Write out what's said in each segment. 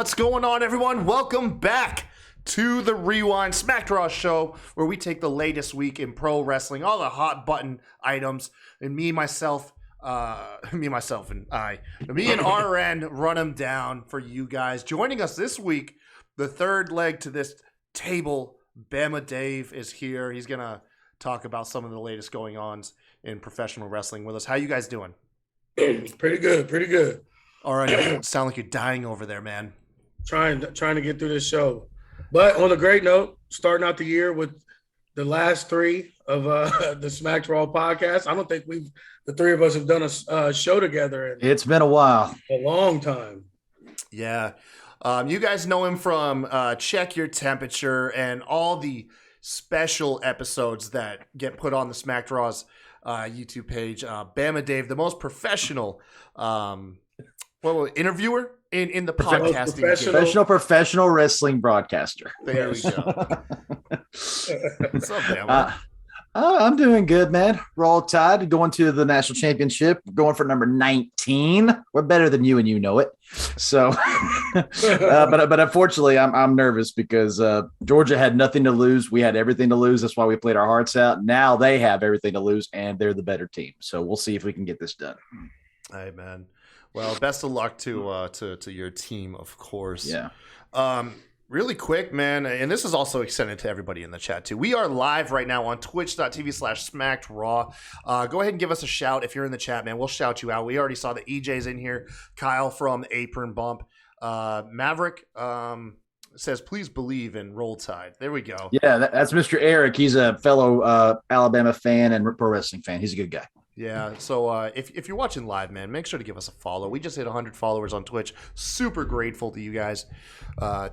What's going on, everyone? Welcome back to the Rewind Smack Show, where we take the latest week in pro wrestling, all the hot button items, and me and RN run them down for you guys. Joining us this week, the third leg to this table, BamaDave is here. He's gonna talk about some of the latest going-ons in professional wrestling with us. How you guys doing? Pretty good. All right, sound like you're dying over there, man. Trying to get through this show. But on a great note, starting out the year with the last three of the Smack Raw podcast. I don't think the three of us have done a show together in it's been a while. A long time. Yeah. You guys know him from Check Your Temperature and all the special episodes that get put on the Smack Raw's YouTube page. BamaDave, the most professional interviewer in the podcasting professional wrestling broadcaster. There we go. What's up, Bama? I'm doing good, man. Roll Tide, going to the national championship, going for number 19. We're better than you, and you know it. So, but unfortunately, I'm nervous because Georgia had nothing to lose. We had everything to lose. That's why we played our hearts out. Now they have everything to lose, and they're the better team. So we'll see if we can get this done. Hey, man. Well, best of luck to your team, of course. Yeah. Really quick, man, and this is also extended to everybody in the chat, too. We are live right now on twitch.tv/SmackedRaw. Go ahead and give us a shout if you're in the chat, man. We'll shout you out. We already saw the EJ's in here. Kyle from Apron Bump. Maverick says, please believe in Roll Tide. There we go. Yeah, that's Mr. Eric. He's a fellow Alabama fan and pro wrestling fan. He's a good guy. Yeah, so if you're watching live, man, make sure to give us a follow. We just hit 100 followers on Twitch. Super grateful to you guys.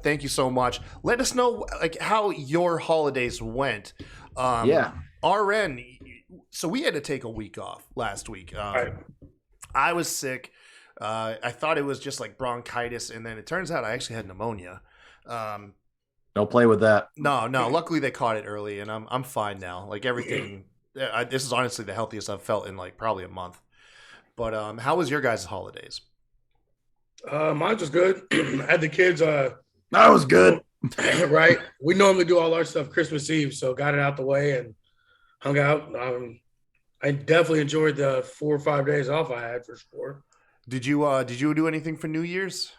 Thank you so much. Let us know how your holidays went. RN, so we had to take a week off last week. I was sick. I thought it was just like bronchitis, and then it turns out I actually had pneumonia. Don't play with that. No. Luckily, they caught it early, and I'm fine now. Like everything. This is honestly the healthiest I've felt in like probably a month. But how was your guys' holidays? Mine was good. I had the kids. That was good. Right. We normally do all our stuff Christmas Eve, so got it out the way and hung out. I definitely enjoyed the 4 or 5 days off I had for sure. Did you do anything for New Year's?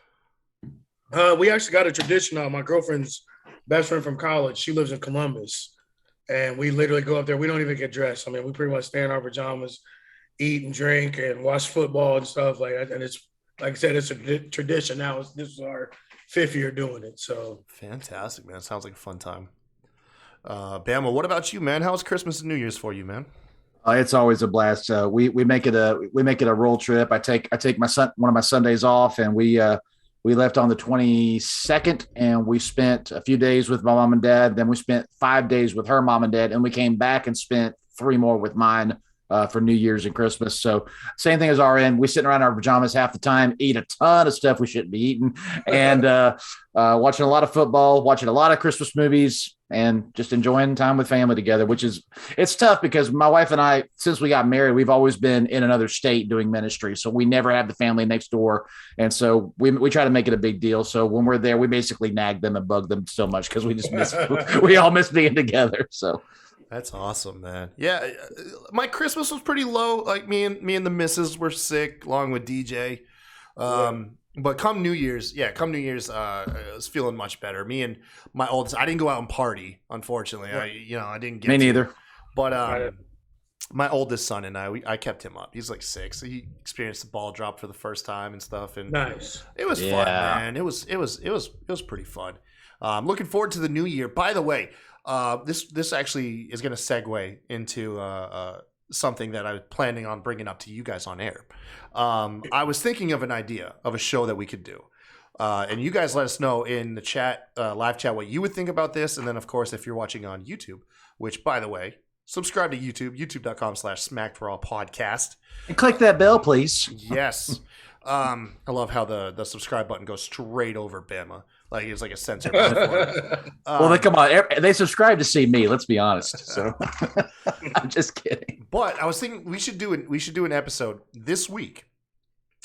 We actually got a tradition. My girlfriend's best friend from college, she lives in Columbus. And we literally go up there. We don't even get dressed. I mean, we pretty much stay in our pajamas, eat and drink and watch football and stuff like that. And it's, like I said, it's a tradition now. This is our 5th year doing it. So fantastic, man. Sounds like a fun time. Bama, what about you, man? How was Christmas and New Year's for you, man? It's always a blast. We make it a roll trip. I take one of my Sundays off, and we left on the 22nd, and we spent a few days with my mom and dad. Then we spent 5 days with her mom and dad, and we came back and spent 3 more with mine for New Year's and Christmas. So same thing as RN. We sit around our pajamas half the time, eat a ton of stuff we shouldn't be eating, and watching a lot of football, watching a lot of Christmas movies, and just enjoying time with family together, it's tough because my wife and I, since we got married, we've always been in another state doing ministry. So we never have the family next door. And so we try to make it a big deal. So when we're there, we basically nag them and bug them so much because we all miss being together. So that's awesome, man. Yeah. My Christmas was pretty low. Like me and the missus were sick along with DJ. But come New Year's, I was feeling much better. Me and my oldest, I didn't go out and party, unfortunately. I didn't get Me neither. But my oldest son and I kept him up. He's like 6. So he experienced the ball drop for the first time and stuff. And nice. It was fun, man. It was pretty fun. I'm looking forward to the new year. By the way, this actually is going to segue into something that I was planning on bringing up to you guys on air. I was thinking of an idea of a show that we could do. And you guys let us know in the chat, live chat, what you would think about this. And then, of course, if you're watching on YouTube, which, by the way, subscribe to YouTube, youtube.com/SmackedRawPodcast. And click that bell, please. Yes. I love how the subscribe button goes straight over Bama. Like it's like a sensor. Well, come on. They subscribe to see me. Let's be honest. So I'm just kidding. But I was thinking we should do an episode this week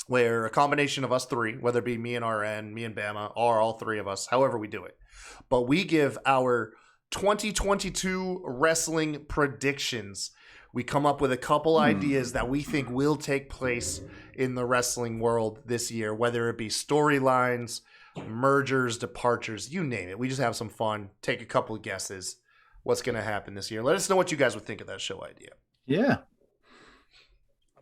where a combination of us three, whether it be me and RN, me and Bama, or all three of us, however we do it, but we give our 2022 wrestling predictions. We come up with a couple ideas that we think will take place in the wrestling world this year, whether it be storylines, mergers, departures, you name it. We just have some fun, take a couple of guesses what's going to happen this year. Let us know what you guys would think of that show idea. Yeah.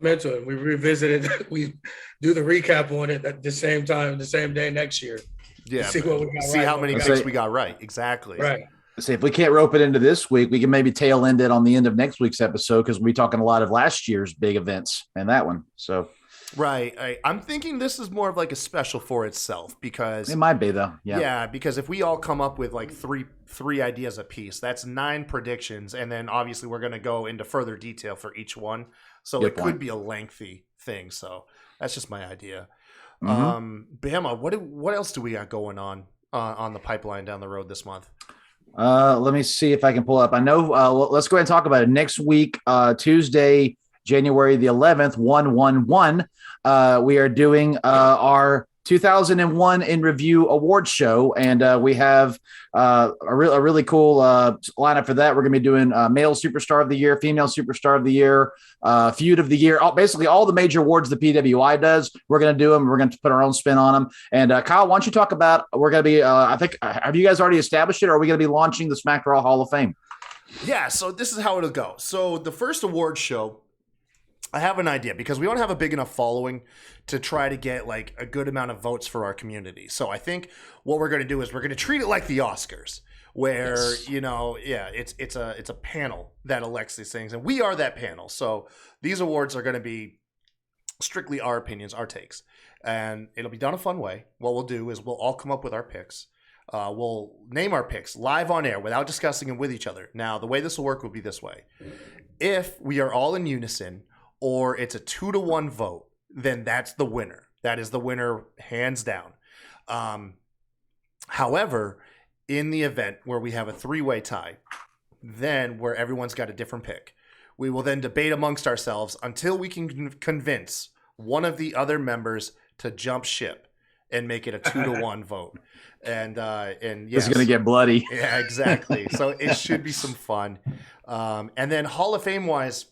I'm into it. We revisit it. We do the recap on it at the same time, the same day next year. Yeah. See what we got See right, how many picks we got right. Exactly. Right. See, if we can't rope it into this week, we can maybe tail end it on the end of next week's episode because we'll be talking a lot of last year's big events and that one. So, right. I'm thinking this is more of like a special for itself because it might be though. Yeah, because if we all come up with like three ideas apiece, that's 9 predictions, and then obviously we're going to go into further detail for each one. So it could be a lengthy thing. So that's just my idea. Bama, what else do we got going on the pipeline down the road this month? Let me see if I can pull up. I know. Let's go ahead and talk about it. Next week, Tuesday, January the 11th, 111. We are doing our 2001 in review award show, and we have a really cool lineup for that. We're going to be doing male superstar of the year, female superstar of the year, feud of the year, basically all the major awards the PWI does. We're going to do them. We're going to put our own spin on them. And Kyle, why don't you talk about? We're going to be. I think have you guys already established it, or are we going to be launching the Smack Raw Hall of Fame? Yeah. So this is how it'll go. So the first award show, I have an idea because we don't have a big enough following to try to get like a good amount of votes for our community. So I think what we're going to do is we're going to treat it like the Oscars, where it's a panel that elects these things, and we are that panel. So these awards are going to be strictly our opinions, our takes, and it'll be done a fun way. What we'll do is we'll all come up with our picks. We'll name our picks live on air without discussing them with each other. Now, the way this will work will be this way: if we are all in unison, or it's a 2-1 vote, then that's the winner. That is the winner, hands down. However, in the event where we have a 3-way tie, then where everyone's got a different pick, we will then debate amongst ourselves until we can convince one of the other members to jump ship and make it a 2-1 vote. And yes, it's going to get bloody. Yeah, exactly. So it should be some fun. And then Hall of Fame wise,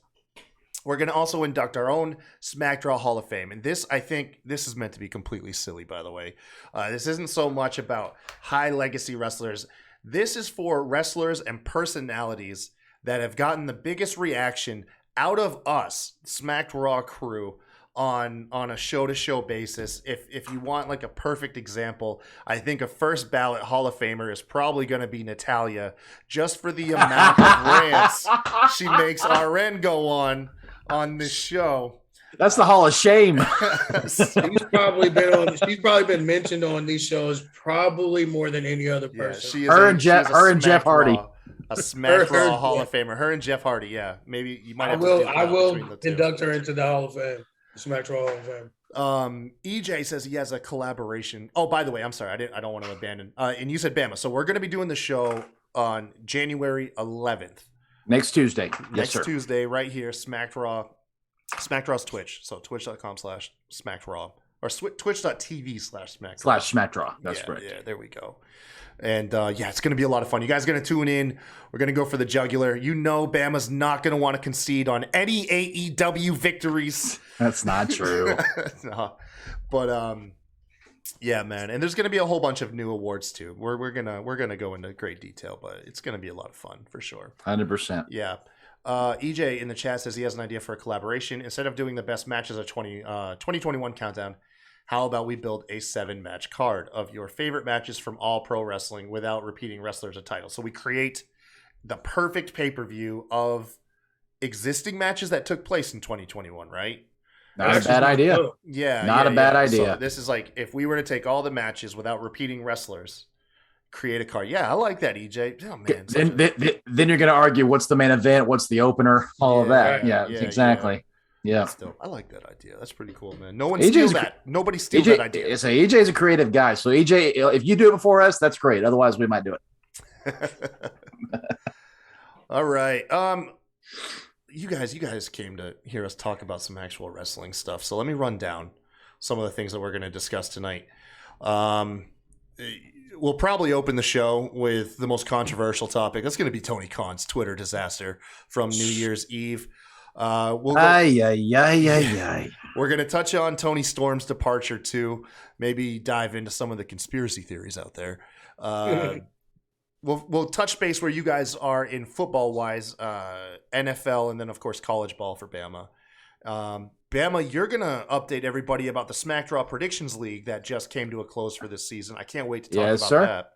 we're going to also induct our own Smack Draw Hall of Fame. And this, I think, this is meant to be completely silly, by the way. This isn't so much about high legacy wrestlers. This is for wrestlers and personalities that have gotten the biggest reaction out of us, Smack Raw crew, on a show-to-show basis. If you want like a perfect example, I think a first ballot Hall of Famer is probably going to be Natalia, just for the amount of rants she makes RN go on this show. That's the Hall of Shame. She's probably been mentioned on these shows probably more than any other person. Yeah, she is her and Jeff Hardy. A Smack Raw Hall of Famer. Her and Jeff Hardy, yeah. Maybe you might have I will induct her into the Hall of Fame. Smack Raw Hall of Fame. EJ says he has a collaboration. Oh, by the way, I'm sorry. I don't want to abandon. And you said Bama. So we're going to be doing the show on January 11th. Next Tuesday. Yes, sir. Next Tuesday, right here, Smack Raw. Smack Raw's Twitch. So twitch.com/SmackRaw or twitch.tv/Smack Raw. That's correct. Yeah, there we go. And it's going to be a lot of fun. You guys are going to tune in. We're going to go for the jugular. You know Bama's not going to want to concede on any AEW victories. That's not true. No. But yeah, man. And there's going to be a whole bunch of new awards too. We're gonna go into great detail, but it's going to be a lot of fun for sure. 100%. Yeah. EJ in the chat says he has an idea for a collaboration. Instead of doing the best matches of 2021 countdown, how about we build a 7-match card of your favorite matches from all pro wrestling without repeating wrestlers or titles? So we create the perfect pay-per-view of existing matches that took place in 2021, right? Not a bad idea. Yeah. Not a bad idea. So this is like, if we were to take all the matches without repeating wrestlers, create a card. Yeah, I like that, EJ. Oh, man. Then you're going to argue what's the main event, what's the opener, all of that. Yeah, exactly. Yeah. I like that idea. That's pretty cool, man. No one steals that. Nobody steals that idea. So EJ's a creative guy. So EJ, if you do it before us, that's great. Otherwise, we might do it. All right. You guys came to hear us talk about some actual wrestling stuff. So let me run down some of the things that we're going to discuss tonight. We'll probably open the show with the most controversial topic. That's going to be Tony Khan's Twitter disaster from New Year's Eve. We're going to touch on Tony Storm's departure too. Maybe dive into some of the conspiracy theories out there. We'll touch base where you guys are in football wise, NFL, and then of course college ball for Bama. Bama, you're going to update everybody about the Smack Draw Predictions League that just came to a close for this season. I can't wait to talk about that.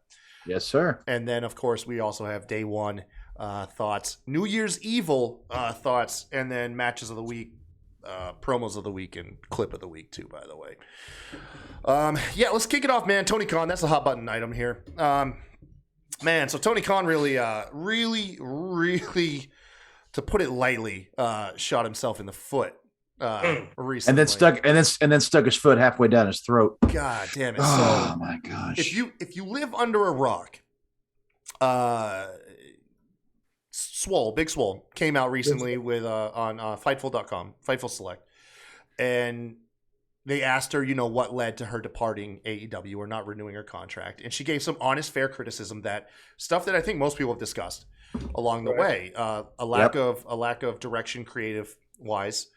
Yes, sir. And then, of course, we also have day one thoughts, New Year's Evil thoughts, and then matches of the week, promos of the week, and clip of the week, too, by the way. Let's kick it off, man. Tony Khan, that's a hot button item here. Man, so Tony Khan really, to put it lightly, shot himself in the foot. Recently. And then stuck his foot halfway down his throat. God damn it! Oh my gosh! If you live under a rock, Big Swole came out recently with on Fightful.com, Fightful Select, and they asked her, what led to her departing AEW or not renewing her contract, and she gave some honest, fair criticism that stuff that I think most people have discussed along the way, a lack of direction, creative wise.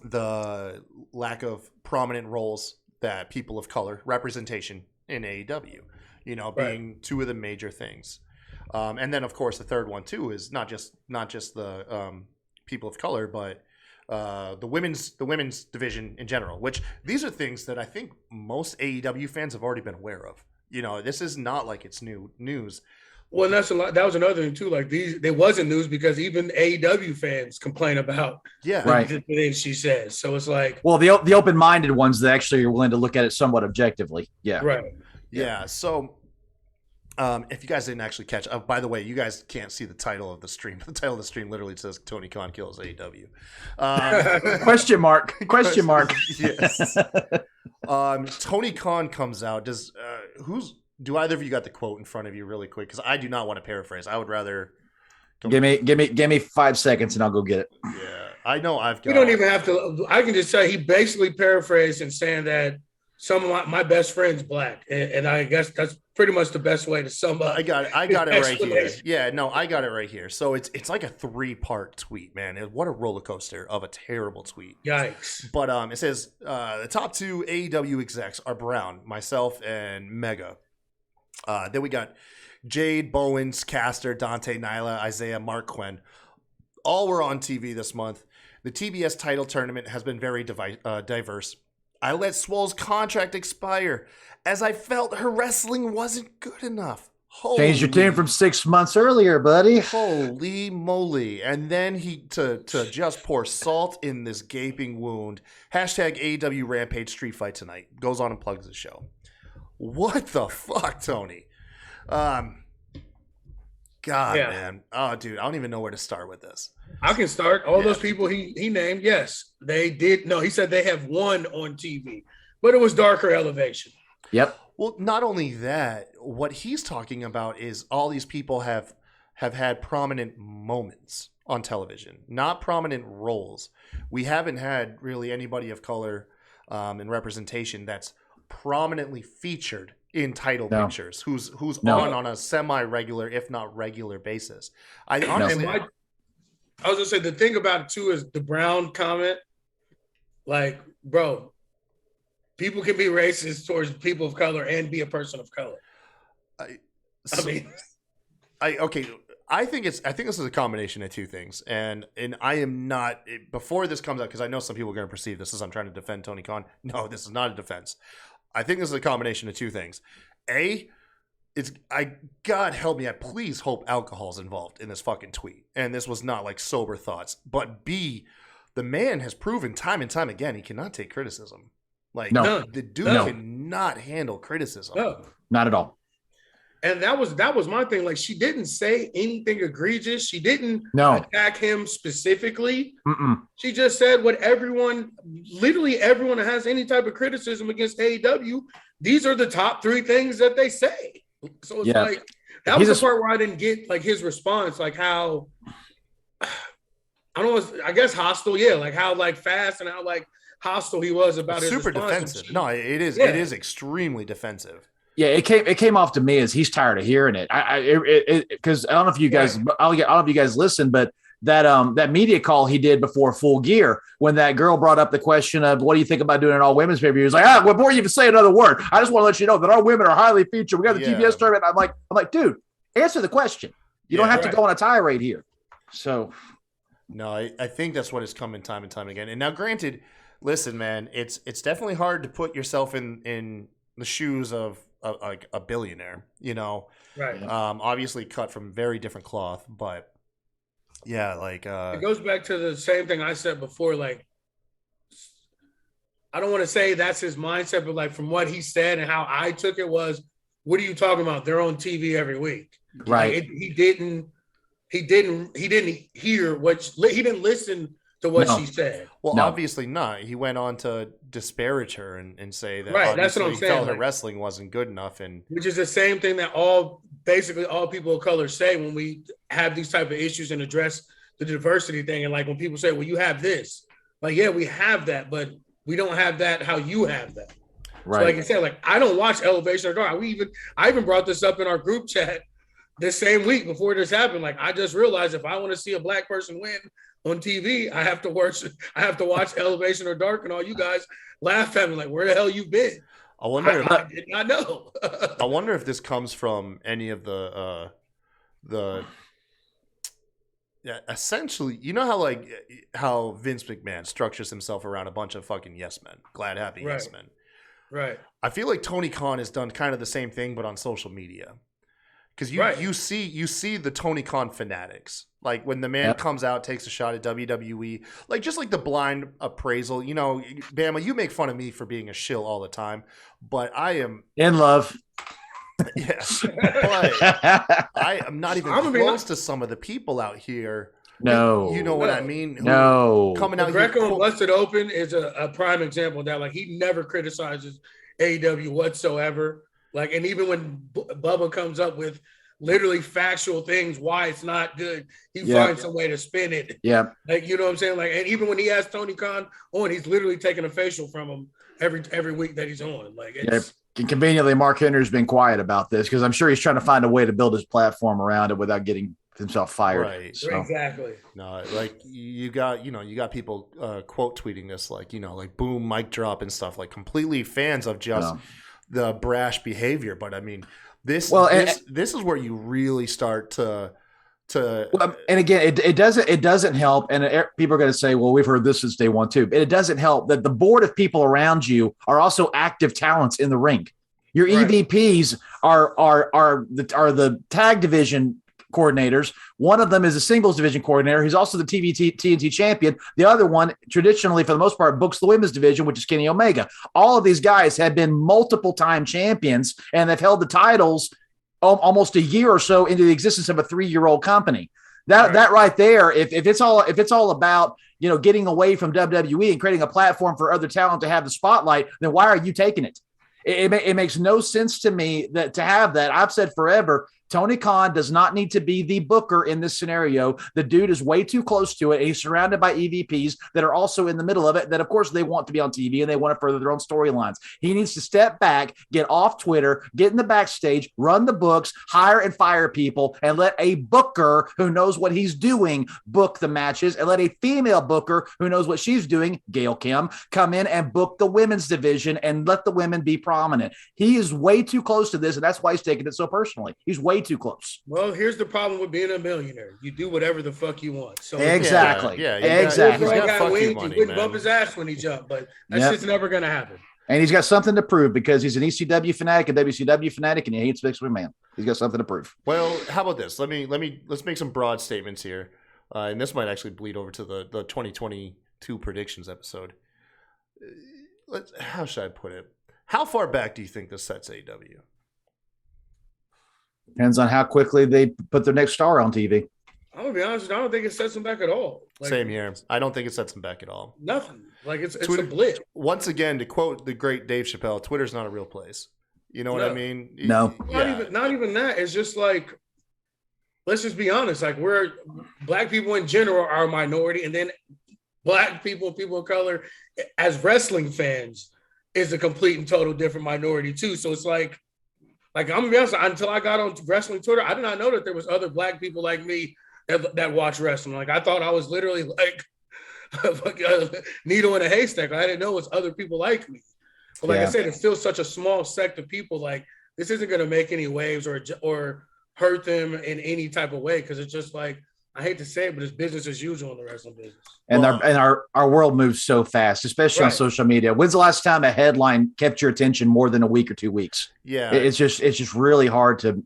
The lack of prominent roles that people of color representation in AEW, being two of the major things. And then of course the third one too is not just the people of color, but the women's division in general, which these are things that I think most AEW fans have already been aware of. This is not like it's new news. Well, and that was another thing too. Like there wasn't news because even AEW fans complain about the things she says. So it's like, well, the open-minded ones that actually are willing to look at it somewhat objectively. Yeah. Right. Yeah. So, if you guys didn't actually catch, by the way, you guys can't see the title of the stream. The title of the stream literally says Tony Khan kills AEW. Question mark. Yes. Tony Khan comes out. Do either of you got the quote in front of you really quick? Because I do not want to paraphrase. I would rather give me 5 seconds and I'll go get it. Yeah, I know I've got. You don't even have to. I can just say he basically paraphrased and saying that some of my best friend's black, and I guess that's pretty much the best way to sum up. I got it right here. Yeah, no, I got it right here. So it's like a 3-part tweet, man. What a roller coaster of a terrible tweet. Yikes! But it says the top 2 AEW execs are Brown, myself, and Mega. Then we got Jade, Bowens, Caster, Dante, Nyla, Isaiah, Mark Quinn. All were on TV this month. The TBS title tournament has been very diverse. I let Swole's contract expire as I felt her wrestling wasn't good enough. Changed your team from 6 months earlier, buddy. Holy moly. And then he to just pour salt in this gaping wound. Hashtag AEW Rampage Street Fight tonight. Goes on and plugs the show. What the fuck, Tony? Man. Oh, dude, I don't even know where to start with this. I can start. All those people he named, yes, they did. No, he said they have won on TV, but it was darker elevation. Yep. Well, not only that, what he's talking about is all these people have had prominent moments on television, not prominent roles. We haven't had really anybody of color in representation that's prominently featured in title pictures, who's on a semi-regular, if not regular basis. I was gonna say the thing about it too is the Brown comment. Like, bro, people can be racist towards people of color and be a person of color. I think this is a combination of two things, and I am not, before this comes out, because I know some people are going to perceive this as I'm trying to defend Tony Khan. No, this is not a defense. I think this is a combination of two things. God help me, I please hope alcohol's involved in this fucking tweet, and this was not like sober thoughts. But B, the man has proven time and time again he cannot take criticism. Like, the dude cannot handle criticism. No. Not at all. And that was my thing. Like, she didn't say anything egregious. She didn't attack him specifically. Mm-mm. She just said what literally everyone that has any type of criticism against AEW, these are the top 3 things that they say. So it's like, that was the part where I didn't get like his response, like how, I don't know, I guess hostile. Yeah. Like how like fast and how like hostile he was about his super response. defensive. No, it is. It is extremely defensive. Yeah, it came off to me as he's tired of hearing it. Because I don't know if you guys, I don't know if you guys listen, but that media call he did before Full Gear, when that girl brought up the question of what do you think about doing an all women's pay-per-view, he was like, before you even say another word, I just want to let you know that our women are highly featured. We got the TBS tournament. I'm like, dude, answer the question. You don't have to go on a tirade here. So, no, I think that's what has come in time and time again. And now, granted, listen, man, it's definitely hard to put yourself in the shoes of like a billionaire, you know. Right. Obviously cut from very different cloth, but yeah, like it goes back to the same thing I said before. Like, I don't want to say that's his mindset, but like from what he said and how I took it was, what are you talking about? They're on TV every week. Right. Like he didn't hear he didn't listen to what she said. Well, obviously not. He went on to disparage her and say that that's what I'm saying. He felt her wrestling wasn't good enough, and which is the same thing that basically all people of color say when we have these type of issues and address the diversity thing. And like when people say, well, you have this, like, yeah, we have that, but we don't have that how you have that. Right. So like I said, like I don't watch Elevation or Dark. I even brought this up in our group chat this same week before this happened. Like I just realized if I want to see a black person win on TV, I have to watch Elevation or Dark, and all you guys laugh at me like, where the hell you been? I did not know. I wonder if this comes from any of the essentially, you know how Vince McMahon structures himself around a bunch of fucking yes men, glad happy yes men. Right. I feel like Tony Khan has done kind of the same thing, but on social media. Because you see the Tony Khan fanatics. Like when the man comes out, takes a shot at WWE, like just like the blind appraisal. You know, Bama, you make fun of me for being a shill all the time, but I am in love. Yeah, but I am not even close to some of the people out here. No, you know what I mean? Coming out here. Greco and Busted Open is a prime example of that. Like he never criticizes AEW whatsoever. Like, and even when Bubba comes up with literally factual things why it's not good, he finds some way to spin it. Yeah, like you know what I'm saying. Like, and even when he has Tony Khan on, he's literally taking a facial from him every week that he's on. Like, it's conveniently, Mark Henry's been quiet about this because I'm sure he's trying to find a way to build his platform around it without getting himself fired. Right. So. Exactly. No, like you got people quote tweeting this, like, like boom, mic drop and stuff, like completely fans of just the brash behavior. But I mean, this is where you really start to and again, it doesn't help. And people are going to say, well, we've heard this since day one too, but it doesn't help that the board of people around you are also active talents in the ring. Your EVPs are the tag division coordinators. One of them is a singles division coordinator. He's also the TNT champion. The other one, traditionally, for the most part, books the women's division, which is Kenny Omega. All of these guys have been multiple time champions, and they've held the titles almost a year or so into the existence of a 3-year-old company. That right there, if it's all about getting away from WWE and creating a platform for other talent to have the spotlight, then why are you taking it? It makes no sense to me to have that. I've said forever, Tony Khan does not need to be the booker in this scenario. The dude is way too close to it. He's surrounded by EVPs that are also in the middle of it, that of course they want to be on TV and they want to further their own storylines. He needs to step back, get off Twitter, get in the backstage, run the books, hire and fire people, and let a booker who knows what he's doing book the matches, and let a female booker who knows what she's doing, Gail Kim, come in and book the women's division and let the women be prominent. He is way too close to this, and that's why he's taking it so personally. He's way too close. Well, here's the problem with being a millionaire. You do whatever the fuck you want. So exactly. Exactly. He wouldn't bump his ass when he jumped, but that's just never going to happen. And he's got something to prove because he's an ECW fanatic, a WCW fanatic, and he hates Vince McMahon. He's got something to prove. Well, how about this? Let's make some broad statements here. And this might actually bleed over to the 2022 predictions episode. How should I put it? How far back do you think this sets AEW? Depends on how quickly they put their next star on TV. I'm gonna be honest, I don't think it sets them back at all. Same here. I don't think it sets them back at all. Nothing. Like it's a blip. Once again, to quote the great Dave Chappelle, Twitter's not a real place. You know what I mean? No. Not even that. It's just like, let's just be honest. Like black people in general are a minority, and then black people, people of color, as wrestling fans, is a complete and total different minority too. So it's like I'm gonna be honest, until I got on wrestling Twitter, I did not know that there was other black people like me that watch wrestling. Like I thought I was literally like a needle in a haystack. I didn't know it was other people like me. But like I said, it's still such a small sect of people. Like this isn't gonna make any waves or hurt them in any type of way, because it's just like, I hate to say it, but it's business as usual in the wrestling business. And our world moves so fast, especially on social media. When's the last time a headline kept your attention more than a week or 2 weeks? Yeah, it's just really hard to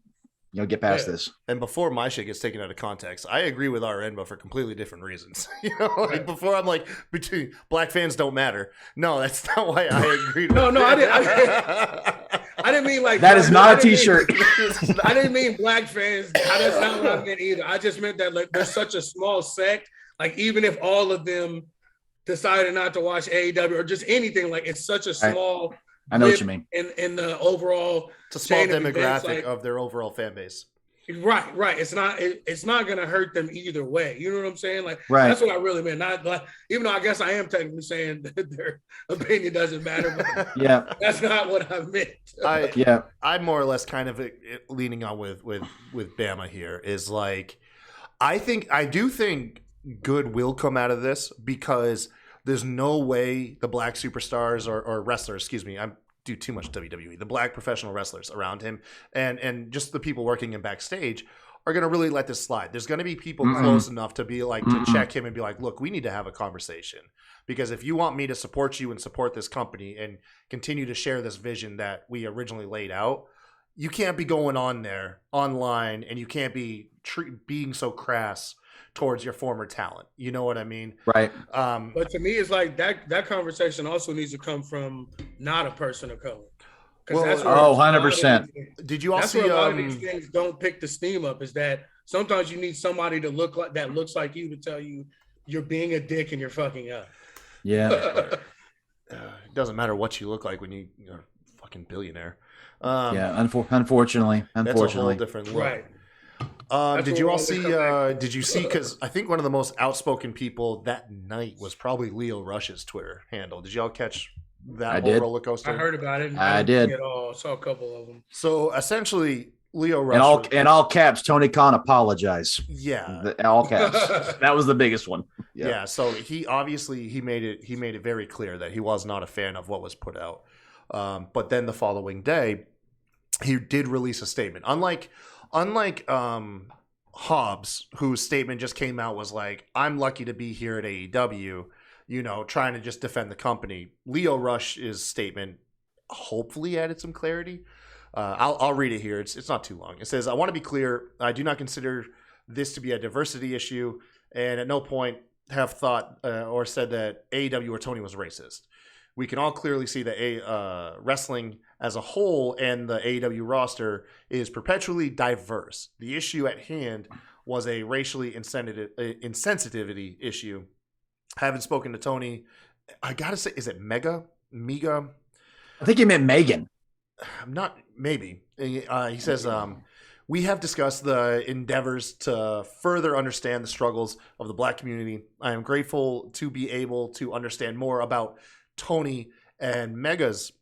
get past this. And before my shit gets taken out of context, I agree with RN, but for completely different reasons. Before I'm like, between black fans don't matter. No, that's not why I agreed. No, I didn't mean like that is not a t-shirt. I didn't mean black fans. That's not what I meant either. I just meant that like there's such a small sect. Like even if all of them decided not to watch AEW or just anything, like it's such a small. I know what you mean. In the overall, it's a small demographic of their overall fan base. Right. It's not gonna hurt them either way. You know what I'm saying? Like that's what I really meant. Not like, even though I guess I am technically saying that their opinion doesn't matter, but that's not what I meant. I'm more or less kind of leaning on with Bama here is like, I do think good will come out of this, because there's no way the black superstars or wrestlers, excuse me, I'm do too much WWE, the black professional wrestlers around him and just the people working in backstage are going to really let this slide. There's going to be people close enough to be like, to check him and be like, look, we need to have a conversation, because if you want me to support you and support this company and continue to share this vision that we originally laid out, you can't be going on there online and you can't be being so crass towards your former talent. You know what I mean? Right. But to me, it's like that conversation also needs to come from not a person of color. Well, that's 100%. Did you all see? That's where a lot of these things don't pick the steam up. Is that sometimes you need somebody to look like you to tell you you're being a dick and you're fucking up. Yeah. It doesn't matter what you look like when you're a fucking billionaire. Unfortunately, that's a whole different look. Right. Did you see, because I think one of the most outspoken people that night was probably Leo Rush's Twitter handle. Did y'all catch that whole roller coaster? I heard about it. I did. I saw a couple of them. So essentially, Leo Rush. In all caps, Tony Khan apologize. Yeah. All caps. That was the biggest one. Yeah. So he obviously made it very clear that he was not a fan of what was put out. But then the following day, he did release a statement. Unlike Hobbs, whose statement just came out was like, I'm lucky to be here at AEW, trying to just defend the company. Leo Rush's statement hopefully added some clarity. I'll read it here. It's not too long. It says, I want to be clear. I do not consider this to be a diversity issue, and at no point have thought or said that AEW or Tony was racist. We can all clearly see that wrestling as a whole and the AEW roster is perpetually diverse. The issue at hand was a racially insensitivity issue. Haven't spoken to Tony. I gotta say, is it Mega? I think he meant Megan. I'm not, maybe. He says, we have discussed the endeavors to further understand the struggles of the black community. I am grateful to be able to understand more about Tony and Mega's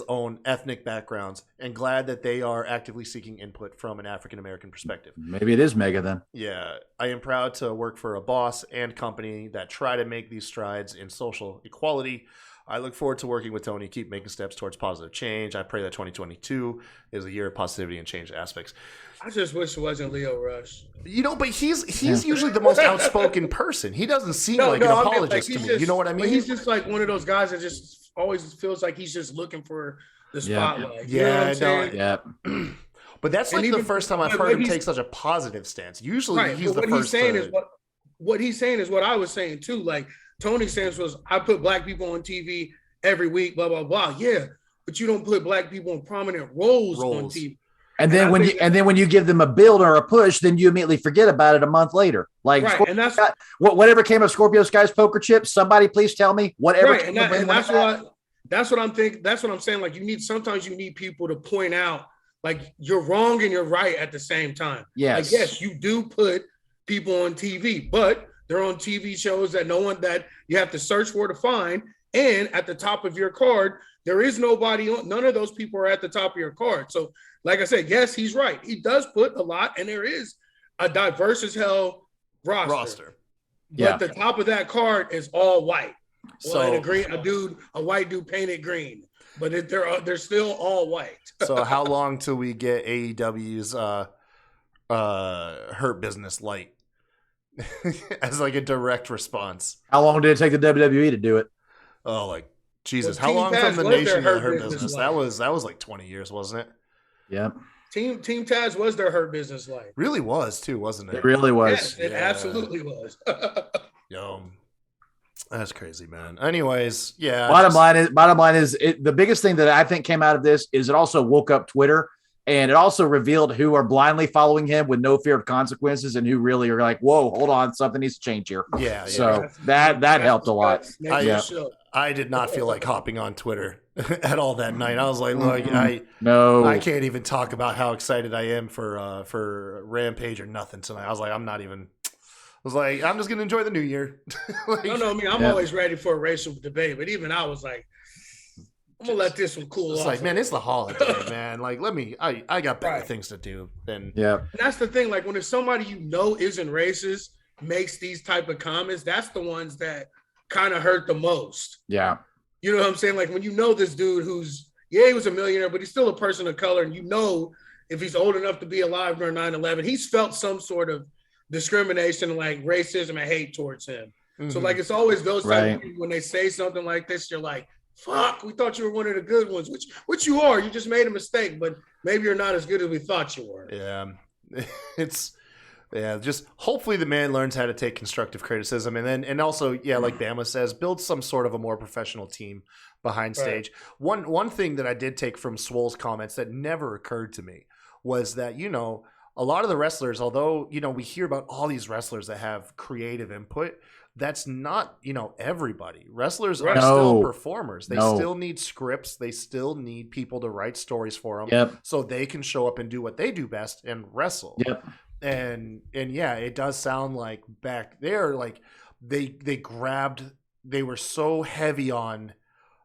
own ethnic backgrounds, and glad that they are actively seeking input from an African-American perspective. Maybe it is Mega then. Yeah. I am proud to work for a boss and company that try to make these strides in social equality. I look forward to working with Tony, keep making steps towards positive change. I pray that 2022 is a year of positivity and change aspects. I just wish it wasn't Leo Rush. But he's usually the most outspoken person. He doesn't seem like an apologist to me. You know what I mean? He's just like one of those guys that just always feels like he's just looking for the spotlight. Yeah. But that's like the first time I've heard him take such a positive stance. Usually he's the first. What he's saying is what I was saying too. Like Tony's stance was, I put black people on TV every week, blah blah blah. Yeah, but you don't put black people in prominent roles on TV. And then when you give them a build or a push, then you immediately forget about it a month later. Like, right. And that's whatever came of Scorpio Sky's poker chips. Somebody please tell me whatever. Right. That's what I'm thinking. That's what I'm saying. Like sometimes you need people to point out like you're wrong and you're right at the same time. Yes. Like, yes, you do put people on TV, but They're on TV shows that you have to search for to find. And at the top of your card, there is nobody on. None of those people are at the top of your card. So, like I said, yes, he's right. He does put a lot, and there is a diverse as hell roster. But the top of that card is all white. Well, a white dude painted green. But they're still all white. So how long till we get AEW's Hurt Business Light as like a direct response? How long did it take the WWE to do it? Oh, like Jesus! Well, how long Taz from the was nation their to Hurt Hurt Business? Business That was like 20 years, wasn't it? Yep. Team Taz was their Hurt Business Light. Really was too, wasn't it? It really was. Yes, it absolutely was. Yo, that's crazy, man. Anyways, yeah. Bottom line is the biggest thing that I think came out of this is it also woke up Twitter, and it also revealed who are blindly following him with no fear of consequences and who really are like, whoa, hold on, something needs to change here. Yeah. So that helped a lot. I did not feel like hopping on Twitter at all that night. I was like, look, I can't even talk about how excited I am for Rampage or nothing tonight. I was like, I'm just gonna enjoy the new year. I'm always ready for a racial debate, but even I was like, I'm gonna let this one cool off. Like, man, it's the holiday, man. Like, I got better things to do than. Yeah. And that's the thing. Like, when it's somebody isn't racist makes these type of comments, that's the ones that kind of hurt the most. Yeah. You know what I'm saying? Like, when this dude he was a millionaire, but he's still a person of color, and if he's old enough to be alive during 9/11, he's felt some sort of discrimination, like racism and hate towards him. Mm-hmm. So like, it's always those type of people, when they say something like this, you're like, fuck, we thought you were one of the good ones, which you are. You just made a mistake, but maybe you're not as good as we thought you were. Yeah. Just hopefully the man learns how to take constructive criticism, and also, like Bama says, build some sort of a more professional team behind stage. One thing that I did take from Swole's comments that never occurred to me was that, a lot of the wrestlers, although, we hear about all these wrestlers that have creative input, that's not, everybody. Wrestlers are still performers. They still need scripts. They still need people to write stories for them so they can show up and do what they do best and wrestle. Yep. And yeah, it does sound like back there, like they were so heavy on,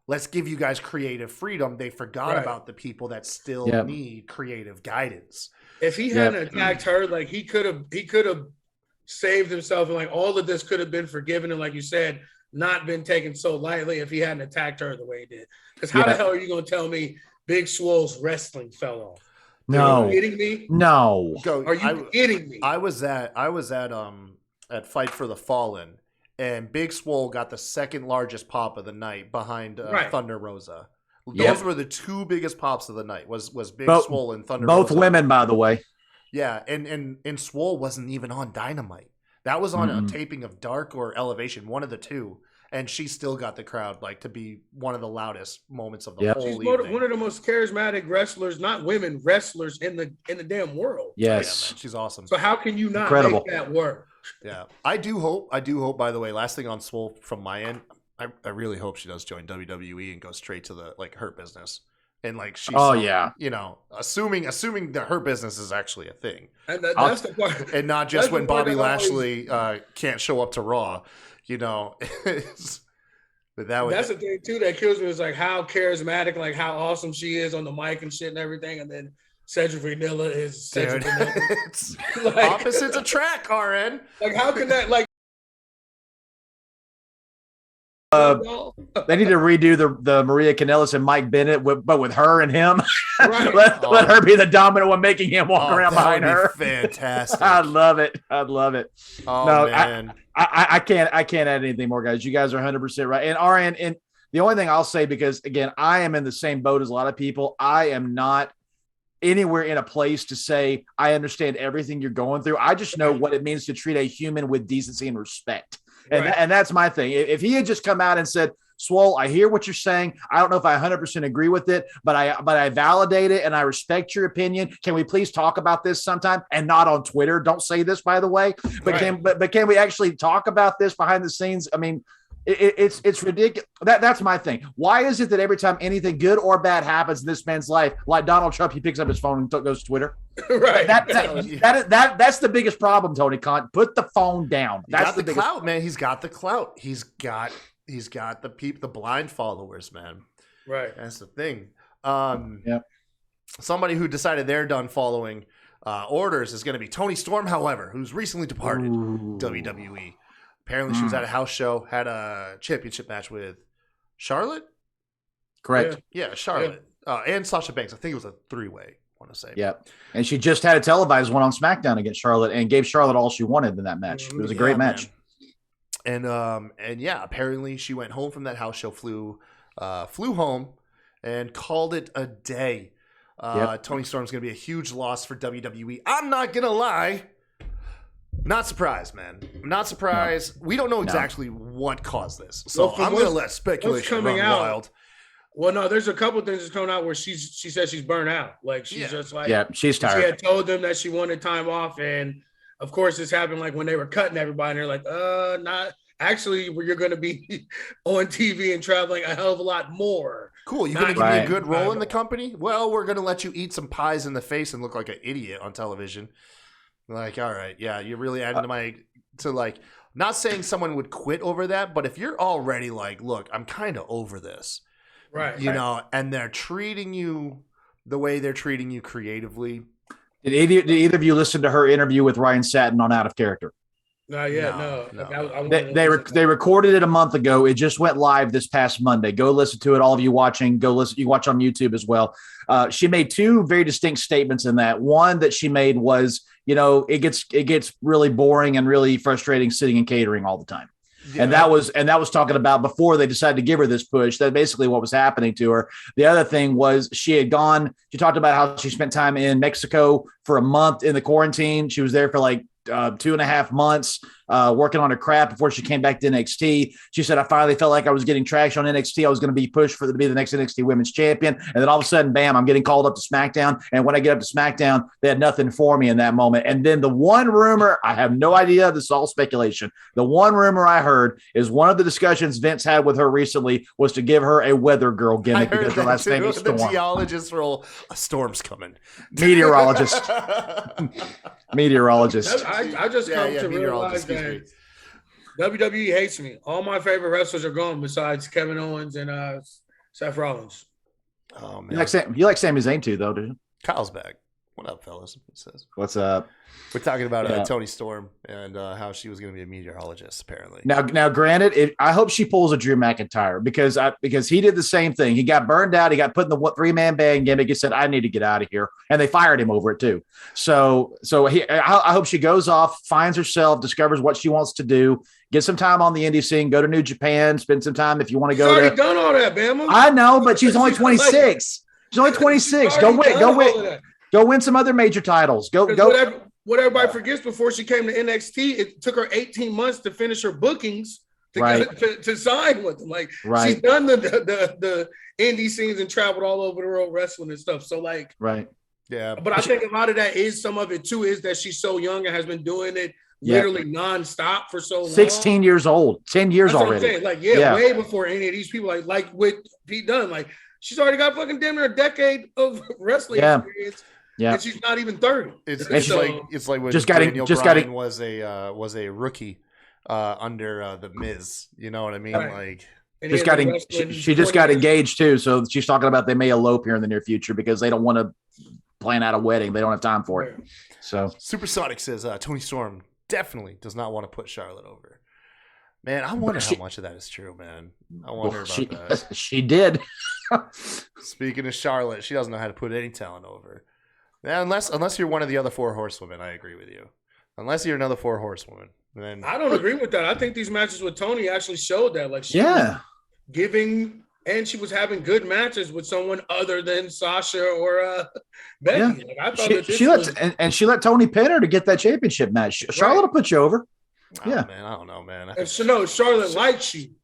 let's give you guys creative freedom. They forgot about the people that still need creative guidance. If he hadn't attacked her, like he could have saved himself, and like all of this could have been forgiven, and like you said, not been taken so lightly if he hadn't attacked her the way he did. Because how the hell are you going to tell me Big Swole's wrestling fell off? No. Are you kidding me? No. Are you kidding me? I was at Fight for the Fallen, and Big Swole got the second largest pop of the night behind Thunder Rosa. Those were the two biggest pops of the night. Was Big Swole and Thunder Rosa. Both women, by the way. Yeah, and Swole wasn't even on Dynamite. That was on a taping of Dark or Elevation, one of the two. And she still got the crowd to be one of the loudest moments of the whole evening. She's one of the most charismatic wrestlers, not women, wrestlers in the damn world. Yes. Yeah, man, she's awesome. So how can you not make that work? Yeah. I do hope, by the way, last thing on Swole from my end, I really hope she does join WWE and go straight to the Hurt Business. And she's assuming that Hurt Business is actually a thing. And that's the part. And not just when Bobby Lashley can't show up to Raw. But that's the thing too that kills me is how charismatic, how awesome she is on the mic and shit and everything, and then Cedric Vanilla is Cedric Vanilla. It's opposites attract, RN. How can that they need to redo the Maria Kanellis and Mike Bennett, but with her and him. Right. let her be the dominant one, making him walk around behind her. Fantastic. I'd love it. Oh, no, man. I can't add anything more, guys. You guys are 100% right. And RN, and the only thing I'll say, because again, I am in the same boat as a lot of people. I am not anywhere in a place to say I understand everything you're going through. I just know what it means to treat a human with decency and respect. And that's my thing. If he had just come out and said, Swole, I hear what you're saying. I don't know if I 100% agree with it, but I validate it and I respect your opinion. Can we please talk about this sometime? And not on Twitter. Don't say this, by the way. But can we actually talk about this behind the scenes? I mean, It's ridiculous. That's my thing. Why is it that every time anything good or bad happens in this man's life, like Donald Trump, he picks up his phone and goes to Twitter? Right. That's the biggest problem, Tony Khan. Put the phone down. That's the clout, man. He's got the clout. He's got the blind followers, man. Right. That's the thing. Yep. Somebody who decided they're done following orders is going to be Toni Storm, however, who's recently departed WWE. Apparently, she was at a house show, had a championship match with Charlotte. Correct. Yeah, Charlotte. And Sasha Banks. I think it was a 3-way, I want to say. Yeah. And she just had a televised one on SmackDown against Charlotte and gave Charlotte all she wanted in that match. It was a great match. Man. And yeah, apparently she went home from that house show, flew home, and called it a day. Toni Storm's going to be a huge loss for WWE. I'm not going to lie. Not surprised, man. Not surprised. No. We don't know exactly what caused this. So I'm going to let speculation run wild. Well, no, there's a couple things that's coming out where she said she's burnt out. Like she's just like, she's tired. She had told them that she wanted time off. And of course, this happened like when they were cutting everybody. And they're like, not actually, where you're going to be on TV and traveling a hell of a lot more. Cool. You're going to give me a good role in the company? Well, we're going to let you eat some pies in the face and look like an idiot on television. Like, all right, yeah, you're really adding not saying someone would quit over that, but if you're already like, look, I'm kind of over this, right? You know, and they're treating you the way they're treating you creatively. Did either of you listen to her interview with Ryan Satin on Out of Character? Not yet, no. They recorded it a month ago. It just went live this past Monday. Go listen to it. All of you watching, go listen. You watch on YouTube as well. She made two very distinct statements in that. One that she made was, it gets really boring and really frustrating sitting in catering all the time. Yeah. And that was talking about before they decided to give her this push. That's basically what was happening to her. The other thing was she talked about how she spent time in Mexico for a month in the quarantine. She was there for like 2.5 months working on her craft before she came back to NXT. She said, I finally felt like I was getting traction on NXT. I was going to be pushed to be the next NXT Women's Champion. And then all of a sudden, bam, I'm getting called up to SmackDown. And when I get up to SmackDown, they had nothing for me in that moment. And then the one rumor, I have no idea, this is all speculation. The one rumor I heard is one of the discussions Vince had with her recently was to give her a weather girl gimmick because her last name is Storm. The geologist role, a storm's coming. Meteorologist. I just come to realize that WWE hates me. All my favorite wrestlers are gone besides Kevin Owens and Seth Rollins. Oh man, you like Sami Zayn too, though, do you? Kyle's back. What up, fellas? It says. What's up? We're talking about Toni Storm and how she was going to be a meteorologist, apparently. Now, granted, I hope she pulls a Drew McIntyre because he did the same thing. He got burned out. He got put in the 3-man band gimmick. He said, "I need to get out of here," and they fired him over it too. So I hope she goes off, finds herself, discovers what she wants to do, get some time on the indie scene, go to New Japan, spend some time if you want to go. She's already done all that, Bama. I know, but she's only 26. She's only 26. Go win some other major titles. Go. What everybody forgets, before she came to NXT, it took her 18 months to finish her bookings to sign with them. Like she's done the indie scenes and traveled all over the world wrestling and stuff. So yeah. But I think a lot of that is, some of it too is that she's so young and has been doing it literally nonstop for so long. 16 years old, 10 years That's already. What I'm saying. Way before any of these people. Like with Pete Dunne, like she's already got fucking damn near a decade of wrestling experience. Yeah, and she's not even 30. It's like when Daniel Bryan was a rookie under the Miz. You know what I mean? Right. Like she just got engaged too. So she's talking about they may elope here in the near future because they don't want to plan out a wedding. They don't have time for it. So Supersonic says Toni Storm definitely does not want to put Charlotte over. Man, I wonder how much of that is true, man. I wonder about that. She did. Speaking of Charlotte, she doesn't know how to put any talent over. Yeah, unless you're one of the other 4 horsewomen, I agree with you. Unless you're another 4 horsewoman, then I don't agree with that. I think these matches with Toni actually showed that. Like she was giving, and she was having good matches with someone other than Sasha or Becky. Yeah. Like, I thought she let Toni pin her to get that championship match. Charlotte will put you over. Man, I don't know, man. If Charlotte likes you,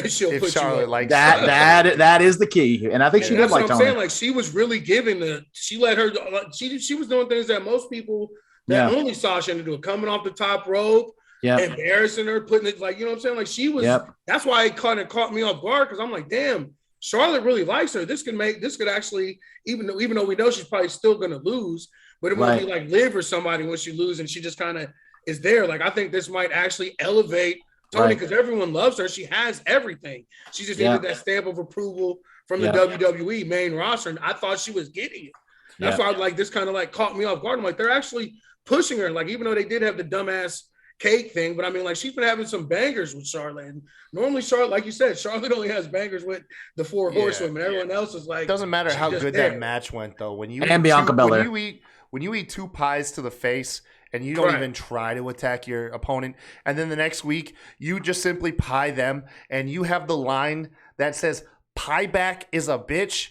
she'll put Charlotte you likes that. That is the key, and I think she did like Toni. Saying, like she was really giving she let her. She was doing things that most people that only Sasha to do, coming off the top rope, embarrassing her, putting it like, you know what I'm saying? Like she was, that's why it kind of caught me off guard because I'm like, damn, Charlotte really likes her. This could actually, even though we know she's probably still going to lose, but it won't be like Liv or somebody when she loses and she just kind of is there. Like, I think this might actually elevate Toni because everyone loves her. She has everything. She just needed that stamp of approval from the WWE main roster, and I thought she was getting it. That's why like this kind of like caught me off guard. I'm like, they're actually pushing her. Like, even though they did have the dumbass cake thing, but I mean, like, she's been having some bangers with Charlotte. And normally Charlotte, like you said, Charlotte only has bangers with the four horsewomen. Everyone else is like, it doesn't matter how good that match went though. When you Bianca Belair. When you eat two pies to the face and you don't even try to attack your opponent, and then the next week you just simply pie them and you have the line that says pie back is a bitch,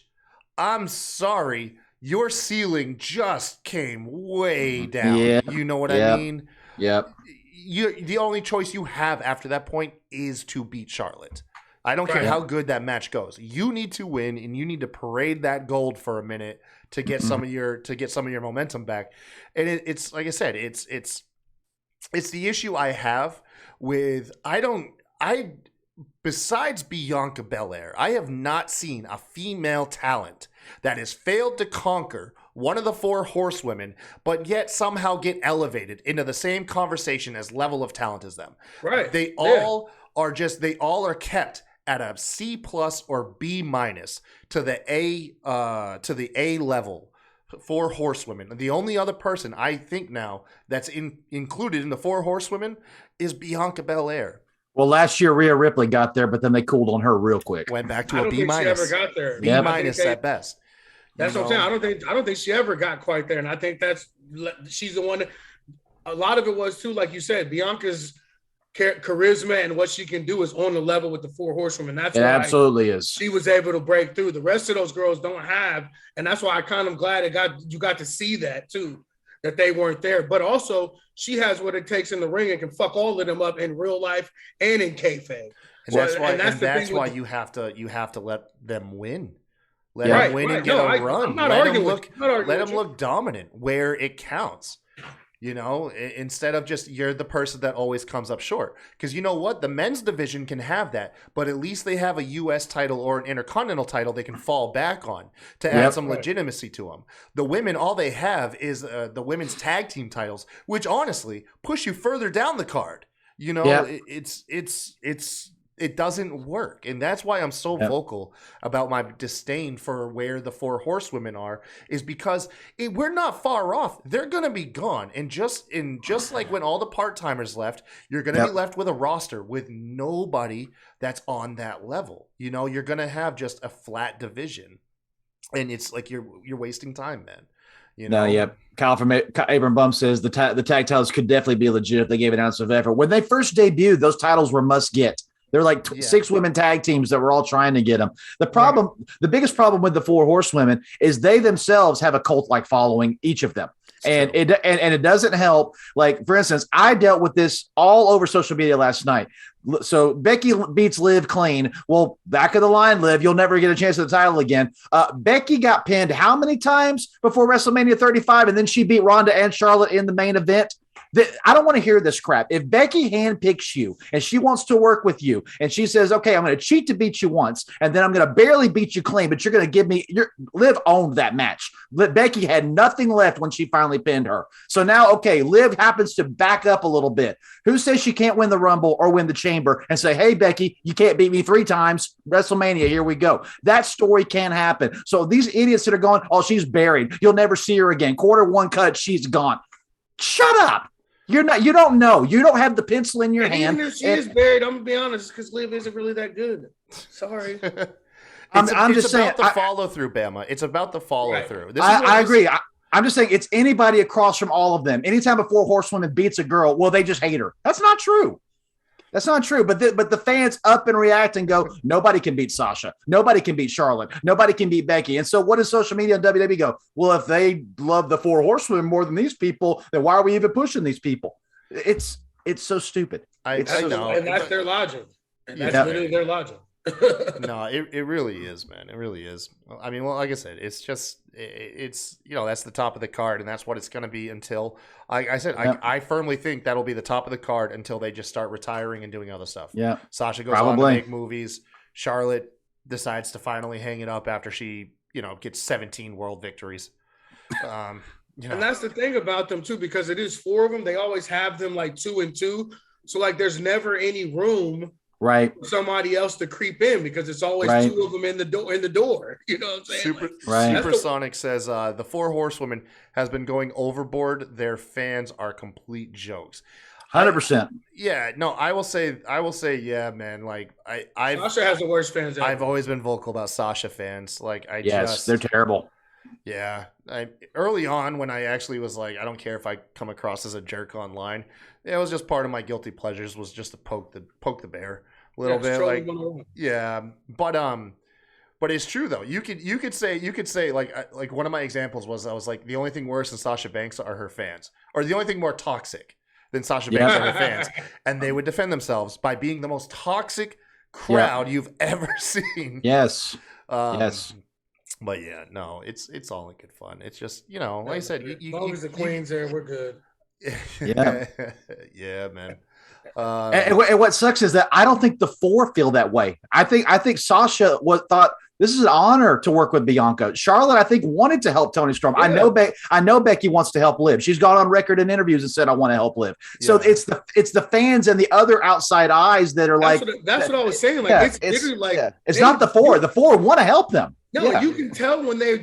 I'm sorry, your ceiling just came way down. You know what I mean? The only choice you have after that point is to beat Charlotte. I don't care how good that match goes. You need to win, and you need to parade that gold for a minute to get some of your momentum back. And it's like I said, it's the issue I have with besides Bianca Belair, I have not seen a female talent that has failed to conquer one of the four horsewomen, but yet somehow get elevated into the same conversation as level of talent as them. Right. They all are kept at a C+ or B- to the A level. Four horsewomen. The only other person I think now that's included in the four horsewomen is Bianca Belair. Well, last year Rhea Ripley got there, but then they cooled on her real quick. Went back to a B-. She ever got there. B- at best. That's what I'm saying. I don't think she ever got quite there, and I think she's the one that a lot of it was too, like you said, Bianca's charisma and what she can do is on the level with the four horsewomen. That's why absolutely is. She was able to break through. The rest of those girls don't have, and that's why I kind of glad you got to see that too, that they weren't there. But also, she has what it takes in the ring and can fuck all of them up in real life and in kayfabe. And that's why you have to let them win. Let them win and get a run. Let them look dominant where it counts. You know, instead of just you're the person that always comes up short. Because you know what? The men's division can have that, but at least they have a U.S. title or an Intercontinental title they can fall back on to add some legitimacy to them. The women, all they have is the women's tag team titles, which honestly push you further down the card. You know, it doesn't work. And that's why I'm so vocal about my disdain for where the four horsewomen are, is because we're not far off. They're going to be gone. And just like when all the part-timers left, you're going to be left with a roster with nobody that's on that level. You know, you're going to have just a flat division. And it's like you're wasting time, man. You know? Kyle from Abram Bum says the tag titles could definitely be legit if they gave an ounce of effort. When they first debuted, those titles were must get. They're like 6 women tag teams that were all trying to get them. The biggest problem with the four horsewomen is they themselves have a cult-like following, each of them. And it doesn't help. Like, for instance, I dealt with this all over social media last night. So Becky beats Liv clean. Well, back of the line, Liv, you'll never get a chance at the title again. Becky got pinned how many times before WrestleMania 35? And then she beat Ronda and Charlotte in the main event. I don't want to hear this crap. If Becky handpicks you and she wants to work with you and she says, okay, I'm going to cheat to beat you once and then I'm going to barely beat you clean, but you're going to give me Liv owned that match. Becky had nothing left when she finally pinned her. So now, okay, Liv happens to back up a little bit. Who says she can't win the Rumble or win the Chamber and say, hey, Becky, you can't beat me 3 times. WrestleMania, here we go. That story can't happen. So these idiots that are going, oh, she's buried. You'll never see her again. Quarter 1 cut, she's gone. Shut up. You don't know. You don't have the pencil in your hand. Even if she is buried, I'm gonna be honest, because Liv isn't really that good. Sorry. I'm just saying about the follow through, Bama. It's about the follow through. I agree. I'm just saying it's anybody across from all of them. Anytime a four horsewoman beats a girl, well, they just hate her. That's not true. That's not true. But the fans up and react and go, nobody can beat Sasha. Nobody can beat Charlotte. Nobody can beat Becky. And so what does social media and WWE go? Well, if they love the four horsewomen more than these people, then why are we even pushing these people? It's so stupid. I know. And that's their logic. And that's literally their logic. No, it really is, man. It really is. I mean, well, like I said, it's just it's that's the top of the card, and that's what it's going to be until I said Yep. I firmly think that'll be the top of the card until they just start retiring and doing other stuff. Yeah, Sasha goes on to make movies. Charlotte decides to finally hang it up after she gets 17 world victories. And that's the thing about them too, because it is 4 of them. They always have them like 2 and 2, so like there's never any room. Right. For somebody else to creep in because it's always 2 of them in the door. You know what I'm saying? Supersonic says the 4 horsewomen has been going overboard. Their fans are complete jokes. 100%. Yeah, no, I will say, yeah, man. Like Sasha has the worst fans ever. I've always been vocal about Sasha fans. Like they're terrible. Yeah, early on when I actually was like, I don't care if I come across as a jerk online. It was just part of my guilty pleasures was just to poke the bear a little bit. Like, yeah, but it's true though. You could say like one of my examples was I was like the only thing worse than Sasha Banks are her fans, or the only thing more toxic than Sasha Banks are her fans, and they would defend themselves by being the most toxic crowd you've ever seen. Yes. Yes. But yeah, no, it's all in good fun. It's just like I said, as long as the Queen's there, we're good. Yeah, yeah, man. And what sucks is that I don't think the 4 feel that way. I think Sasha thought this is an honor to work with Bianca. Charlotte, I think, wanted to help Toni Storm. Yeah. I know Becky wants to help Liv. She's gone on record in interviews and said, "I want to help Liv." Yeah. So it's the fans and the other outside eyes that are that's what I was saying. Like it's like it's not the 4. The 4 want to help them. No, you can tell when they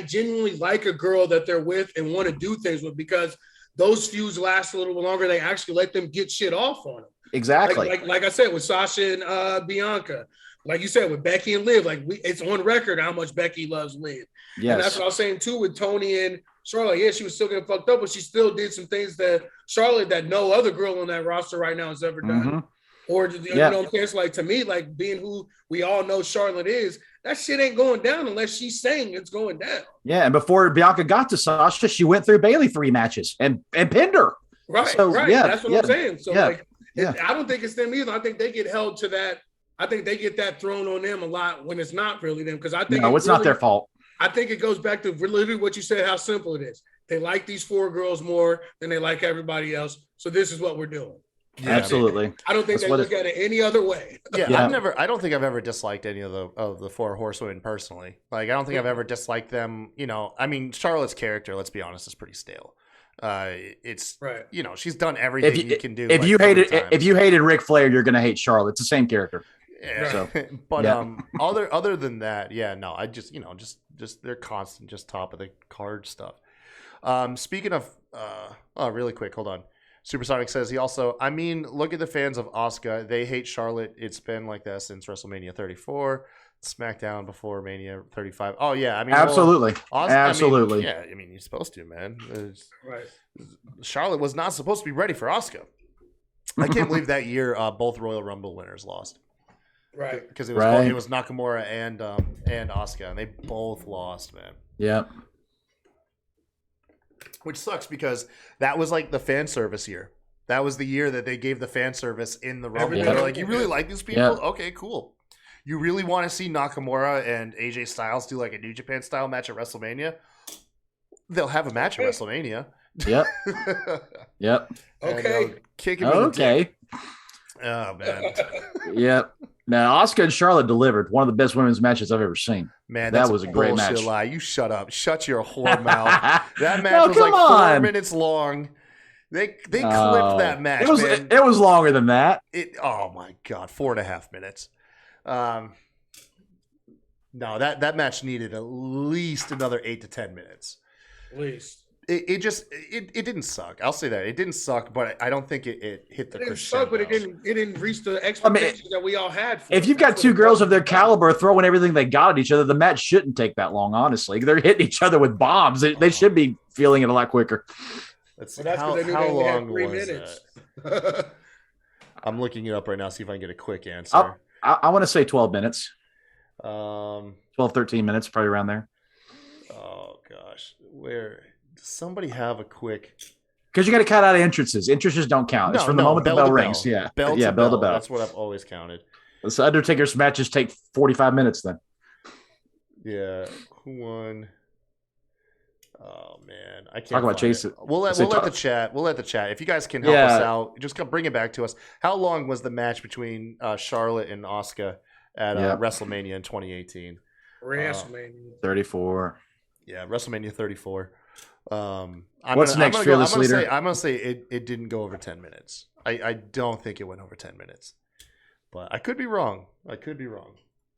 genuinely like a girl that they're with and want to do things with, because those feuds last a little longer. They actually let them get shit off on them. Exactly. Like I said with Sasha and Bianca. Like you said with Becky and Liv. It's on record how much Becky loves Liv. Yes. And that's what I was saying too with Toni and Charlotte. Yeah, she was still getting fucked up, but she still did some things that Charlotte that no other girl on that roster right now has ever done. Mm-hmm. Or you know what I'm saying? It's like, to me, like being who we all know Charlotte is, that shit ain't going down unless she's saying it's going down. Yeah, and before Bianca got to Sasha, she went through Bayley 3 matches and pinned her. Right, so, right. Yeah, that's what I'm saying. So I don't think it's them either. I think they get held to that. I think they get that thrown on them a lot when it's not really them. Because I think it's not their fault. I think it goes back to literally what you said, how simple it is. They like these 4 girls more than they like everybody else. So this is what we're doing. Yeah, absolutely. I don't think they look at it any other way. Yeah, I don't think I've ever disliked any of the 4 horsewomen personally. Like, I don't think I've ever disliked them. I mean, Charlotte's character, let's be honest, is pretty stale. It's right. She's done everything you can do. If you hated Ric Flair, you're gonna hate Charlotte. It's the same character. Yeah. So, but other than that, I just just they're constant, just top of the card stuff. Speaking of, really quick, hold on. Supersonic says he also, look at the fans of Asuka. They hate Charlotte. It's been like that since WrestleMania 34, SmackDown before Mania 35. Oh, yeah. Absolutely. Absolutely. You're supposed to, man. Right. Charlotte was not supposed to be ready for Asuka. I can't believe that year both Royal Rumble winners lost. Right. Because it was Nakamura and Asuka, and they both lost, man. Yeah. Which sucks because that was like the fan service year. That was the year that they gave the fan service in the Rumble. They're like, you really like these people? Yeah. Okay, cool. You really want to see Nakamura and AJ Styles do like a New Japan style match at WrestleMania? They'll have a match at WrestleMania. Yep. Yep. Okay. Kick him in the dick. Oh, man. Yep. Now, Asuka and Charlotte delivered one of the best women's matches I've ever seen. Man, that was a great match. Lie. You shut up. Shut your whore mouth. That match was like 4 minutes long. They clipped that match. It was longer than that. Oh my God, 4.5 minutes. No, that match needed at least another 8 to 10 minutes. At least. It didn't suck. I'll say that it didn't suck, but I don't think it hit the. It didn't suck, but it didn't reach the expectations that we all had. If you've got 2 girls of their caliber throwing everything they got at each other, the match shouldn't take that long. Honestly, they're hitting each other with bombs. They should be feeling it a lot quicker. How long was that? I'm looking it up right now. See if I can get a quick answer. I want to say 12 minutes. 12, 13 minutes, probably around there. Oh gosh, where? Somebody have a quick, because you got to cut out entrances. Entrances don't count. It's from the moment the bell rings. Yeah, bell to bell. That's what I've always counted. So Undertaker's matches take 45 minutes then. Yeah. Who won? Oh man, I can't talk about Chase. We'll let the chat. We'll let the chat. If you guys can help us out, just bring it back to us. How long was the match between Charlotte and Asuka at WrestleMania in 2018? WrestleMania 34. Yeah, WrestleMania 34. What's next, fearless leader? I'm gonna say it didn't go over 10 minutes. I don't think it went over 10 minutes, but I could be wrong.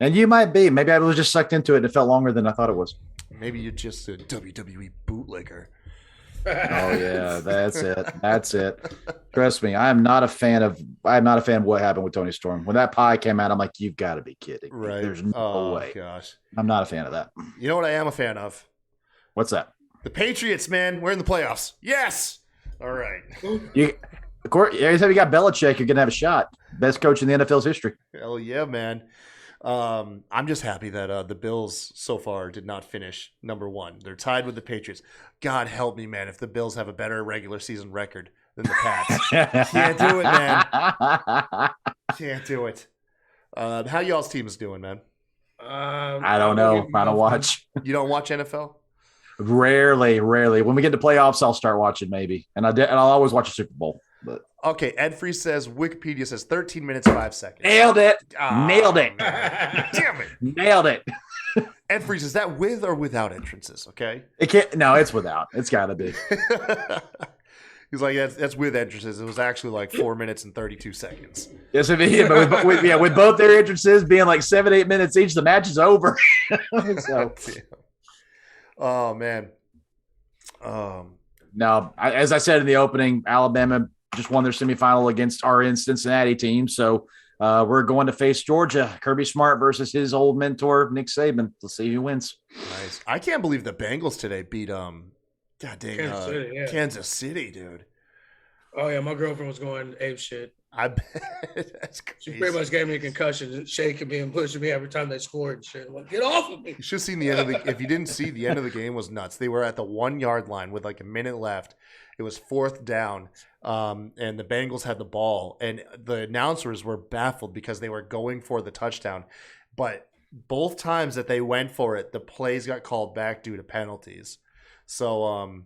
And you might be. Maybe I was just sucked into it and it felt longer than I thought it was. Maybe you're just a WWE bootlegger. Oh yeah, that's it. Trust me, I'm not a fan of what happened with Tony Storm. When that pie came out, I'm like, you've got to be kidding. Right. There's no way. Gosh. I'm not a fan of that. You know what I am a fan of? What's that? The Patriots, man. We're in the playoffs. Yes. All right. Of course, every time you got Belichick, you're gonna have a shot. Best coach in the NFL's history. Hell yeah, man. I'm just happy that the Bills so far did not finish number one. They're tied with the Patriots. God help me, man, if the Bills have a better regular season record than the Pats. Can't do it, man. Can't do it. How y'all's team is doing, man? I don't know. I don't watch. You don't watch NFL? Rarely. When we get to playoffs, I'll start watching maybe. And I'll always watch a Super Bowl. But okay, Ed Free says Wikipedia says 13 minutes 5 seconds. Nailed it. Damn it. Nailed it. Ed Freeze, is that with or without entrances? Okay. It can't. No, it's without. It's got to be. He's like, that's with entrances. It was actually like 4 minutes and 32 seconds. Yes, but with both their entrances being like 7-8 minutes each, the match is over. So. Oh man. Now, as I said in the opening, Alabama just won their semifinal against our Cincinnati team. So we're going to face Georgia. Kirby Smart versus his old mentor, Nick Saban. Let's see who wins. Nice. I can't believe the Bengals today beat Kansas City, dude. Oh yeah, my girlfriend was going ape shit. I bet. That's crazy. She pretty much gave me a concussion, shaking me and pushing me every time they scored and shit. Like, get off of me. You should have seen the end of the if you didn't see the end of the game was nuts. They were at the 1 yard line with like a minute left. It was 4th down. And the Bengals had the ball. And the announcers were baffled because they were going for the touchdown. But both times that they went for it, the plays got called back due to penalties. So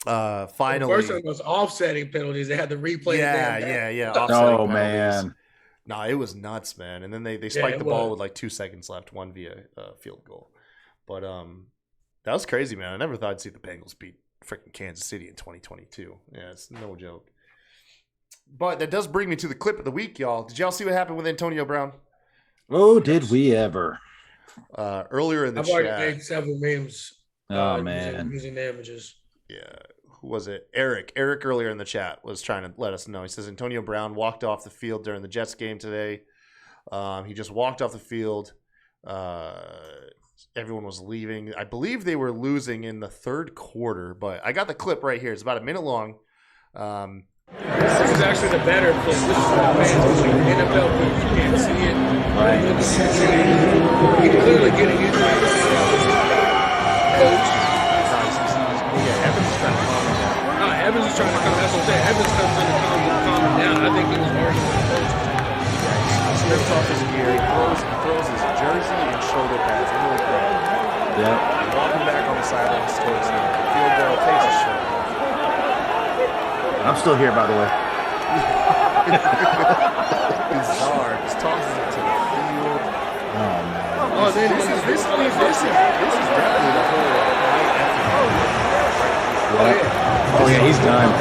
finally, the first one was offsetting penalties. They had to replay. Yeah. Oh man, no, it was nuts, man. And then they spiked the ball with like 2 seconds left, one via field goal. But that was crazy, man. I never thought I'd see the Bengals beat freaking Kansas City in 2022. Yeah, it's no joke. But that does bring me to the clip of the week, y'all. Did y'all see what happened with Antonio Brown? Oh, did we ever? Earlier in the I've chat. already made several memes. Oh man, using the images. Yeah, who was it? Eric earlier in the chat was trying to let us know. He says Antonio Brown walked off the field during the Jets game today. He just walked off the field. Everyone was leaving. I believe they were losing in the 3rd quarter, but I got the clip right here. It's about a minute long. This is actually the better clip. This is the fans watching the NFL clip. You can't see it. Right. He's clearly getting into it. Coach. Evans is trying to calm him down. No, Evans is trying to calm. That's what I'm saying. Evans comes in to calm him down. I think he was arguing with the coach. He strips off his gear. He throws his jersey and shoulder pads into the crowd. Yeah. Walking back on the sidelines towards the field goal, takes his shirt off. I'm still here, by the way. Bizarre. Just tosses it to the field. Oh man. Oh, then This is definitely the whole night after. Oh yeah, he's done.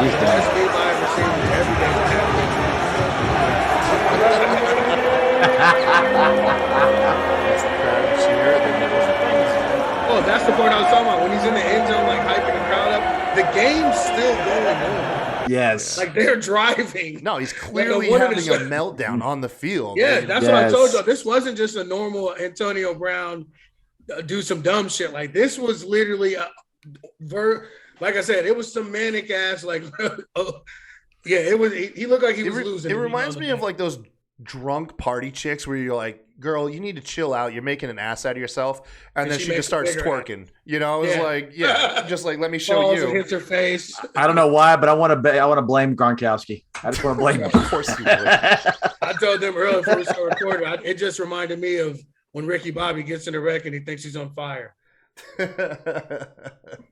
He's done. That's me by receiving every day. That's the crowd cheer. Oh, that's the part I was talking about. When he's in the end zone, like hyping the crowd up, the game's still going on. Yes. Like they're driving. No, he's clearly having a meltdown on the field. Yeah, that's what I told you. This wasn't just a normal Antonio Brown do some dumb shit. Like this was literally like I said, it was some manic ass like yeah, it was he looked like he was losing. It reminds me of like those drunk party chicks where you're like, girl, you need to chill out. You're making an ass out of yourself. And then she just starts twerking. You know, it's like, just like, let me show Falls you. and hits her face. I don't know why, but I want to blame Gronkowski. I just want to blame him. Of course you would. I told them earlier before we started recording, it just reminded me of when Ricky Bobby gets in the wreck and he thinks he's on fire.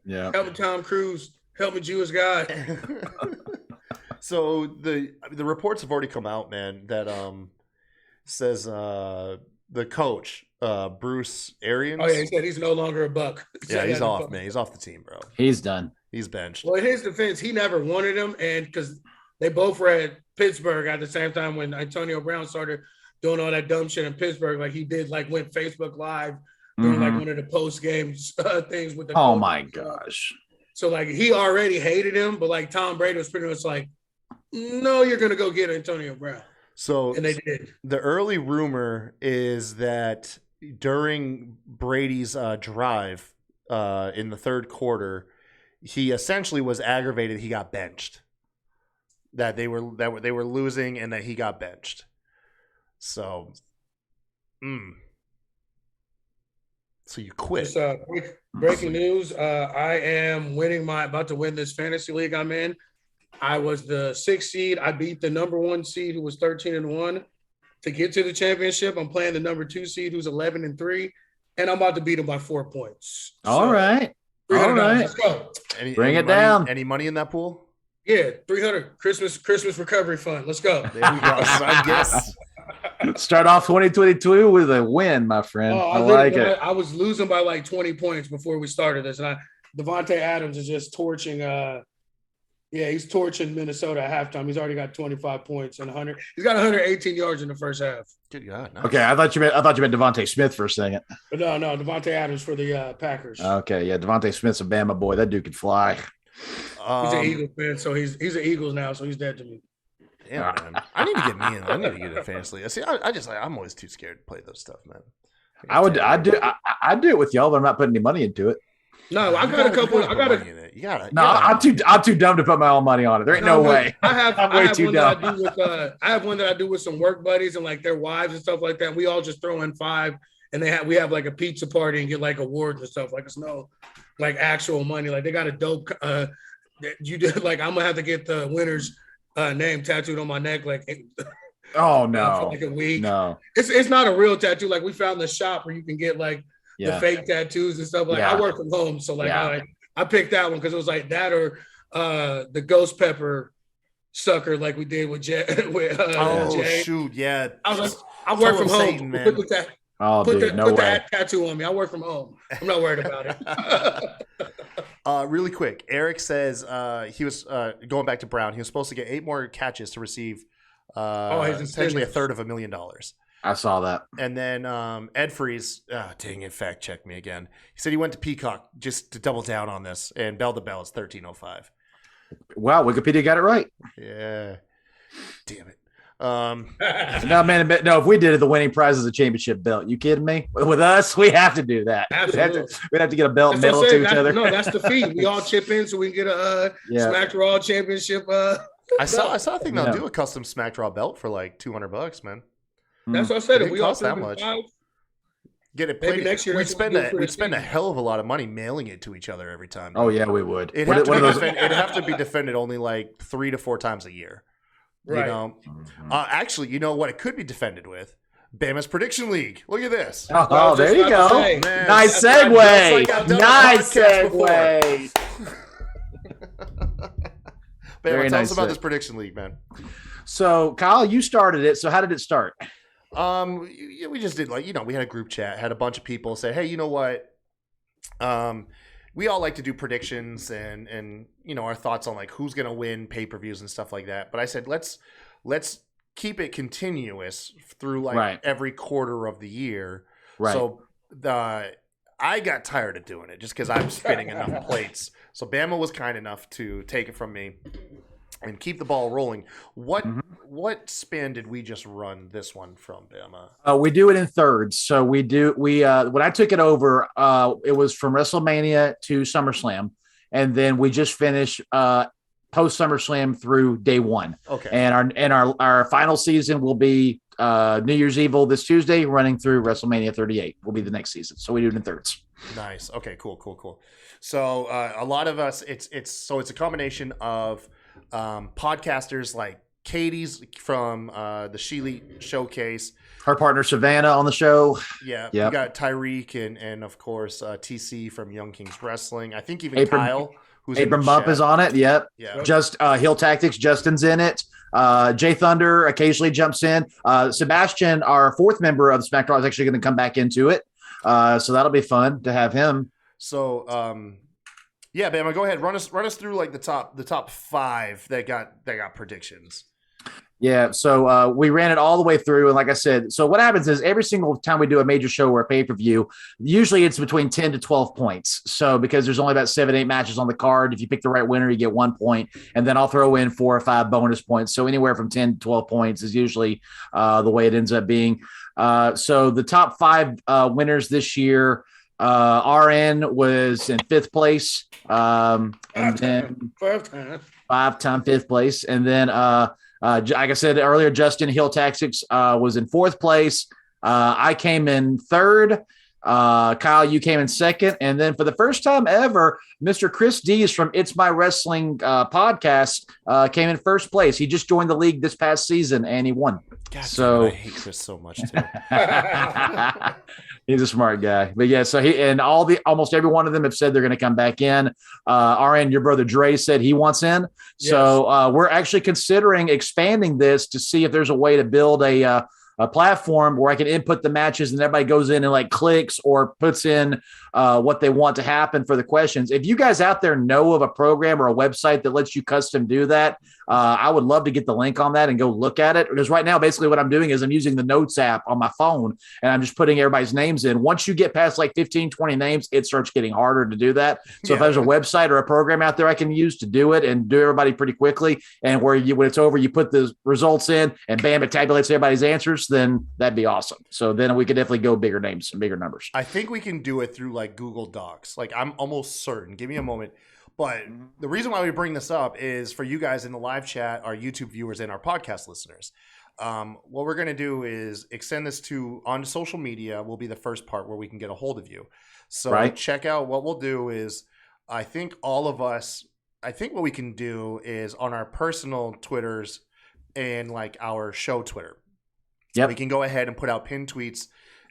Yeah. Help me, Tom Cruise. Help me, Jewish guy. So the reports have already come out, man, that says the coach, Bruce Arians. Oh, yeah, he said he's no longer a Buck. Yeah, he's off, man. He's off the team, bro. He's done. He's benched. Well, in his defense, he never wanted him, and because they both were at Pittsburgh at the same time when Antonio Brown started doing all that dumb shit in Pittsburgh, like he did, like went Facebook Live doing like one of the post game things with the. Oh my gosh! So like he already hated him, but like Tom Brady was pretty much like, "No, you're gonna go get Antonio Brown." So and they did. The early rumor is that during Brady's drive in the third quarter, he essentially was aggravated. He got benched. That they were losing and that he got benched. So, so you quit. Just, breaking news: I am about to win this fantasy league I'm in. I was the 6th seed. I beat the number 1 seed who was 13-1 to get to the championship. I'm playing the number 2 seed who's 11-3, and I'm about to beat him by 4 points. All right. Let's go. Bring it down. Any money in that pool? Yeah, 300 Christmas recovery fund. Let's go. There we go. I guess. Start off 2022 with a win, my friend. I like it. I was losing by like 20 points before we started this, and Devontae Adams is just torching. He's torching Minnesota at halftime. He's already got 25 points and 100. He's got 118 yards in the first half. Good God. Nice. Okay, I thought you meant Devontae Smith for a second. But no, Devontae Adams for the Packers. Okay, yeah, Devontae Smith's a Bama boy. That dude could fly. He's an Eagles fan, so he's an Eagles now, so he's dead to me. Damn, man. I need to get me in. I need to get in fantasy. See, I'm always too scared to play those stuff, man. I'd do it with y'all, but I'm not putting any money into it. No, I got a couple. I'm too dumb to put my own money on it. There ain't no way. I have one that I do with some work buddies and like their wives and stuff like that. We all just throw in 5, and we have like a pizza party and get like awards and stuff. Like it's no like actual money. Like they got a dope. You did like I'm gonna have to get the winner's name tattooed on my neck. Like oh no, for like a week. No, it's not a real tattoo. Like we found the shop where you can get like. The fake tattoos and stuff. Like I work from home, so like I picked that one because it was like that or the ghost pepper sucker like we did with Jay. Jay. Shoot, yeah. I was like, I work from home. Satan, man. Put no way. That tattoo on me. I work from home. I'm not worried about it. Really quick, Eric says he was going back to Brown. He was supposed to get 8 more catches to receive essentially $350,000. I saw that. And then Ed Freeze, dang it, fact check me again. He said he went to Peacock just to double down on this, and bell to bell is 1305. Wow, Wikipedia got it right. Yeah, damn it. No, man, no. If we did it, the winning prize is a championship belt. You kidding me? With us, we have to do that. We'd have to get a belt medal to each other. No, that's the fee. We all chip in so we can get a Smack Raw championship. I saw a thing they'll do a custom Smack Raw belt for like $200, man. That's what I said. If we all cost that much. Get it played. Next year, we'd spend a hell of a lot of money mailing it to each other every time. Oh yeah, we would. It'd have to be defended only like 3 to 4 times a year. Right. You know, actually, you know what it could be defended with? Bama's Prediction League. Look at this. Oh, there you go. Man, nice segue. Nice segue. Bama, tell us about this Prediction League, man. So, Kyle, you started it. So, how did it start? We just did we had a group chat, had a bunch of people say, hey, you know what? We all like to do predictions and our thoughts on like who's going to win pay-per-views and stuff like that. But I said, let's keep it continuous through every quarter of the year. Right. So I got tired of doing it just because I'm spinning enough plates. So Bama was kind enough to take it from me and keep the ball rolling. What span did we just run this one from, Bama? We do it in thirds. So we when I took it over, it was from WrestleMania to SummerSlam, and then we just finished post SummerSlam through day one. Okay. And our final season will be New Year's Evil this Tuesday, running through WrestleMania 38 will be the next season. So we do it in thirds. Nice. Okay, cool. So a lot of us, it's a combination of podcasters like Katie's from the Sheely Showcase. Her partner Savannah on the show. Yeah, Yep. We got Tyreek and of course TC from Young Kings Wrestling. I think even Kyle, who's Abram Bump is on it. Yep. Yeah. Just Heel Tactics. Justin's in it. Jay Thunder occasionally jumps in. Sebastian, our fourth member of the SmackDown, is actually going to come back into it. So that'll be fun to have him. So yeah, Bama, go ahead. Run us through like the top 5 that got predictions. Yeah, so we ran it all the way through, and like I said, so what happens is every single time we do a major show or a pay-per-view, usually it's between 10 to 12 points. So because there's only about 7-8 matches on the card, if you pick the right winner, you get 1 point, and then I'll throw in 4 or 5 bonus points. So anywhere from 10 to 12 points is usually the way it ends up being. So the top 5 winners this year, RN was in 5th place, and then 5-time 5th place, and then like I said earlier, Justin Hill Tactics was in 4th place. I came in 3rd. Kyle, you came in 2nd. And then for the first time ever, Mr. Chris Dees from It's My Wrestling podcast came in 1st place. He just joined the league this past season, and he won. God, so I hate Chris so much, too. He's a smart guy. But yeah, so almost every one of them have said they're going to come back in. RN, your brother Dre said he wants in. Yes. So we're actually considering expanding this to see if there's a way to build a platform where I can input the matches and everybody goes in and like clicks or puts in what they want to happen for the questions. If you guys out there know of a program or a website that lets you custom do that, I would love to get the link on that and go look at it. Because right now, basically what I'm doing is I'm using the Notes app on my phone and I'm just putting everybody's names in. Once you get past like 15, 20 names, it starts getting harder to do that. So if there's a website or a program out there I can use to do it and do everybody pretty quickly, and when it's over, you put the results in and bam, it tabulates everybody's answers, then that'd be awesome. So then we could definitely go bigger names and bigger numbers. I think we can do it through like Google Docs. Like I'm almost certain. Give me a moment. But the reason why we bring this up is for you guys in the live chat, our YouTube viewers, and our podcast listeners. What we're going to do is extend this onto social media will be the first part where we can get a hold of you. So check out what we'll do is I think what we can do is on our personal Twitters and like our show Twitter. We can go ahead and put out pinned tweets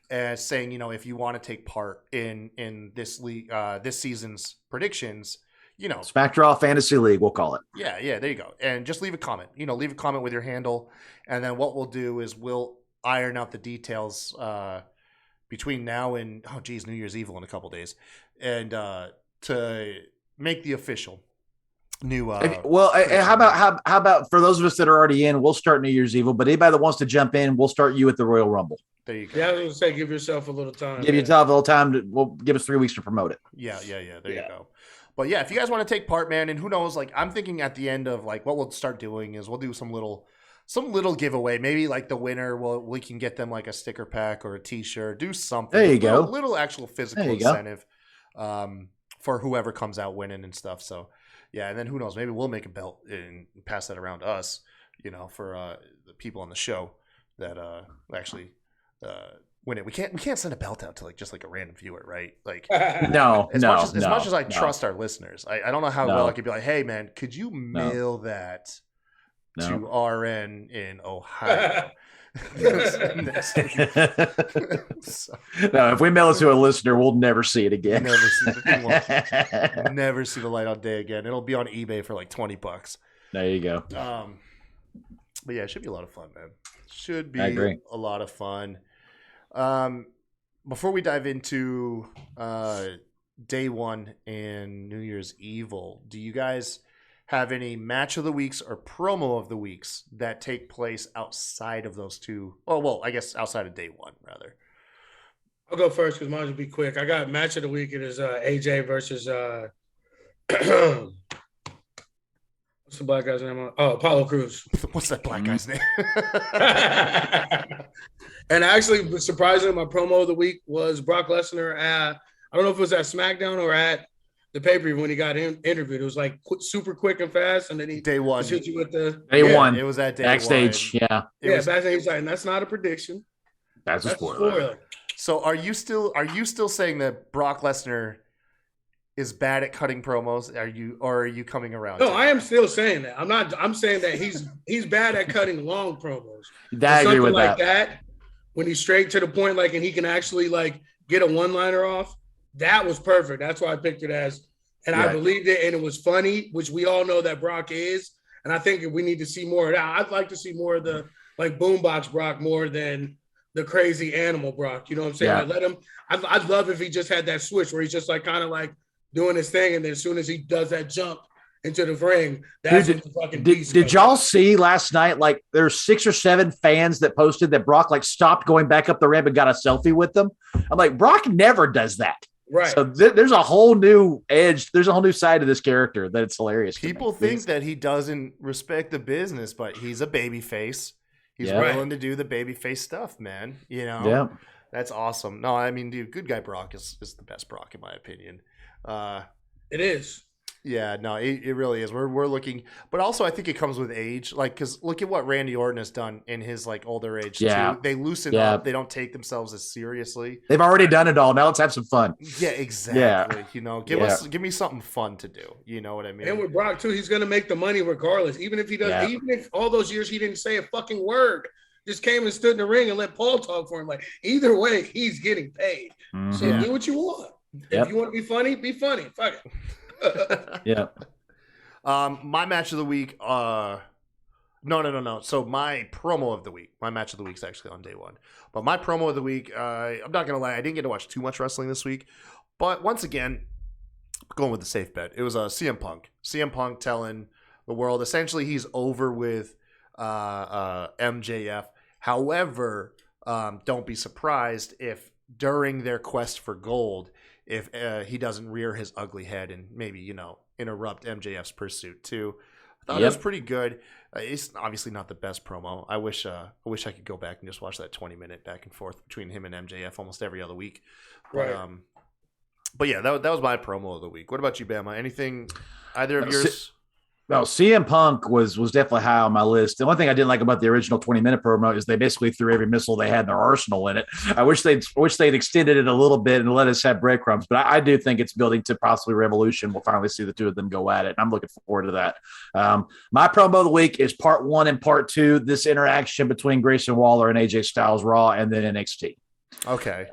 saying, if you want to take part in this league, this season's predictions, Smackdraw Fantasy League, we'll call it. Yeah, there you go. And just leave a comment. Leave a comment with your handle, and then what we'll do is we'll iron out the details between now and New Year's Evil in a couple days, and to make the official new. How about for those of us that are already in, we'll start New Year's Evil. But anybody that wants to jump in, we'll start you at the Royal Rumble. There you go. Yeah, I was going to say, give yourself a little time. Give yourself a little time. We'll give us 3 weeks to promote it. Yeah. There you go. But yeah, if you guys want to take part, man, and who knows, like I'm thinking at the end of like what we'll start doing is we'll do some little giveaway. Maybe like the winner, we can get them like a sticker pack or a T-shirt. Do something. There you go. Little actual physical incentive for whoever comes out winning and stuff. So yeah, and then who knows? Maybe we'll make a belt and pass that around to us. For the people on the show that actually. Win it. We can't send a belt out to just a random viewer, right? Like as much as I trust our listeners, I don't know how well I could be like, hey man, could you mail that to RN in Ohio? No, if we mail it to a listener, we'll never see it again. Never see the light on day again. It'll be on eBay for like $20. There you go. But yeah, it should be a lot of fun, man. Should be a lot of fun. Before we dive into day one and New Year's Evil, do you guys have any match of the weeks or promo of the weeks that take place outside of those two? Oh, well, I guess outside of day one, rather. I'll go first because mine will be quick. I got match of the week. It is AJ versus what's the black guy's name? Apollo Crews. What's that black guy's name? And actually, surprisingly, my promo of the week was Brock Lesnar at, I don't know if it was at SmackDown or at the pay-per-view when he got interviewed. It was like super quick and fast, and then he day one. hit you with the Day one. It was at day backstage. one. Yeah. Backstage. He's like, and that's not a prediction. That's a spoiler. So are you still saying that Brock Lesnar is bad at cutting promos? Are you coming around? No, I am still saying that. I'm saying that he's bad at cutting long promos. I agree with that. When he's straight to the point, like, and he can actually like get a one-liner off. That was perfect. That's why I picked it as, and I believed it, and it was funny, which we all know that Brock is. And I think we need to see more of that. I'd like to see more of the like boombox Brock more than the crazy animal Brock. You know what I'm saying? Yeah. Like, let him. I'd love if he just had that switch where he's just like kind of like doing his thing, and then as soon as he does that jump into the ring, that's when the fucking beast did y'all see last night? Like, there's 6 or 7 fans that posted that Brock like stopped going back up the ramp and got a selfie with them. I'm like, Brock never does that. Right. So there's a whole new edge. There's a whole new side of this character that it's hilarious. People think that he doesn't respect the business, but he's a baby face. He's willing to do the baby face stuff, man. You know? Yeah. That's awesome. No, I mean, dude, good guy Brock is the best Brock in my opinion. It is. Yeah, no, it really is. We're looking, but also I think it comes with age. Like, because look at what Randy Orton has done in his like older age too. They loosen up. They don't take themselves as seriously. They've already done it all. Now let's have some fun. Yeah, exactly. Yeah. You know, give me something fun to do. You know what I mean? And with Brock too, he's gonna make the money regardless. Even if he does, even if all those years he didn't say a fucking word, just came and stood in the ring and let Paul talk for him. Like, either way, he's getting paid. Mm-hmm. So do what you want. If you want to be funny, be funny. Fuck it. Yeah. My match of the week. No. So my promo of the week. My match of the week is actually on day one. But my promo of the week. I'm not gonna lie. I didn't get to watch too much wrestling this week. But once again, going with the safe bet. It was a CM Punk. CM Punk telling the world essentially he's over with MJF. However, don't be surprised if during their quest for gold, if he doesn't rear his ugly head and maybe, you know, interrupt MJF's pursuit too. I thought it was pretty good. It's obviously not the best promo. I wish I could go back and just watch that 20-minute back and forth between him and MJF almost every other week. But, but yeah, that was my promo of the week. What about you, Bama? Anything, either of yours? No, CM Punk was definitely high on my list. The one thing I didn't like about the original 20-minute promo is they basically threw every missile they had in their arsenal in it. I wish they'd extended it a little bit and let us have breadcrumbs. But I do think it's building to possibly Revolution. We'll finally see the two of them go at it, and I'm looking forward to that. My promo of the week is part 1 and part 2. This interaction between Grayson Waller and AJ Styles Raw, and then NXT. Okay.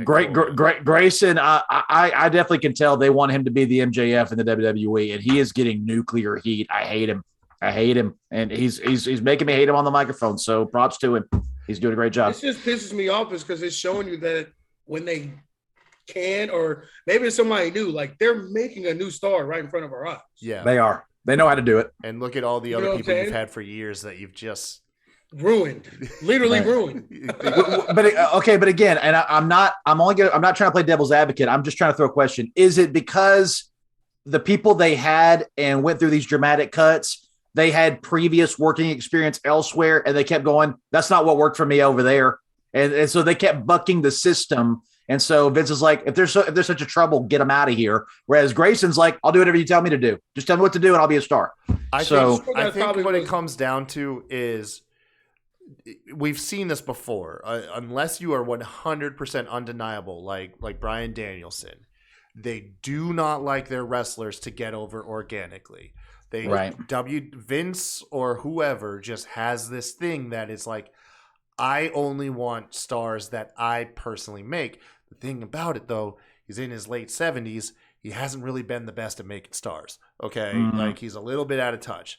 Great. Grayson, I definitely can tell they want him to be the MJF in the WWE, and he is getting nuclear heat. I hate him, and he's making me hate him on the microphone. So props to him. He's doing a great job. It just pisses me off is because it's showing you that when they can, or maybe it's somebody new, like they're making a new star right in front of our eyes. Yeah, they are. They know how to do it. And look at all the other people you've had for years that you've just ruined, literally ruined. But again, and I'm not trying to play devil's advocate. I'm just trying to throw a question. Is it because the people they had and went through these dramatic cuts, they had previous working experience elsewhere, and they kept going, that's not what worked for me over there, and so they kept bucking the system. And so Vince is like, if there's such a trouble, get them out of here. Whereas Grayson's like, I'll do whatever you tell me to do. Just tell me what to do, and I'll be a star. I think what it comes down to is, we've seen this before. Unless you are 100% undeniable, like Bryan Danielson, they do not like their wrestlers to get over organically. Vince or whoever just has this thing that is like, I only want stars that I personally make. The thing about it, though, he's in his late 70s. He hasn't really been the best at making stars. Okay, like he's a little bit out of touch.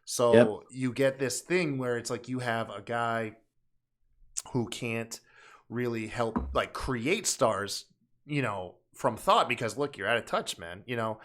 So you get this thing where it's like you have a guy who can't really help like create stars, you know, from thought, because look, you're out of touch, man, you know.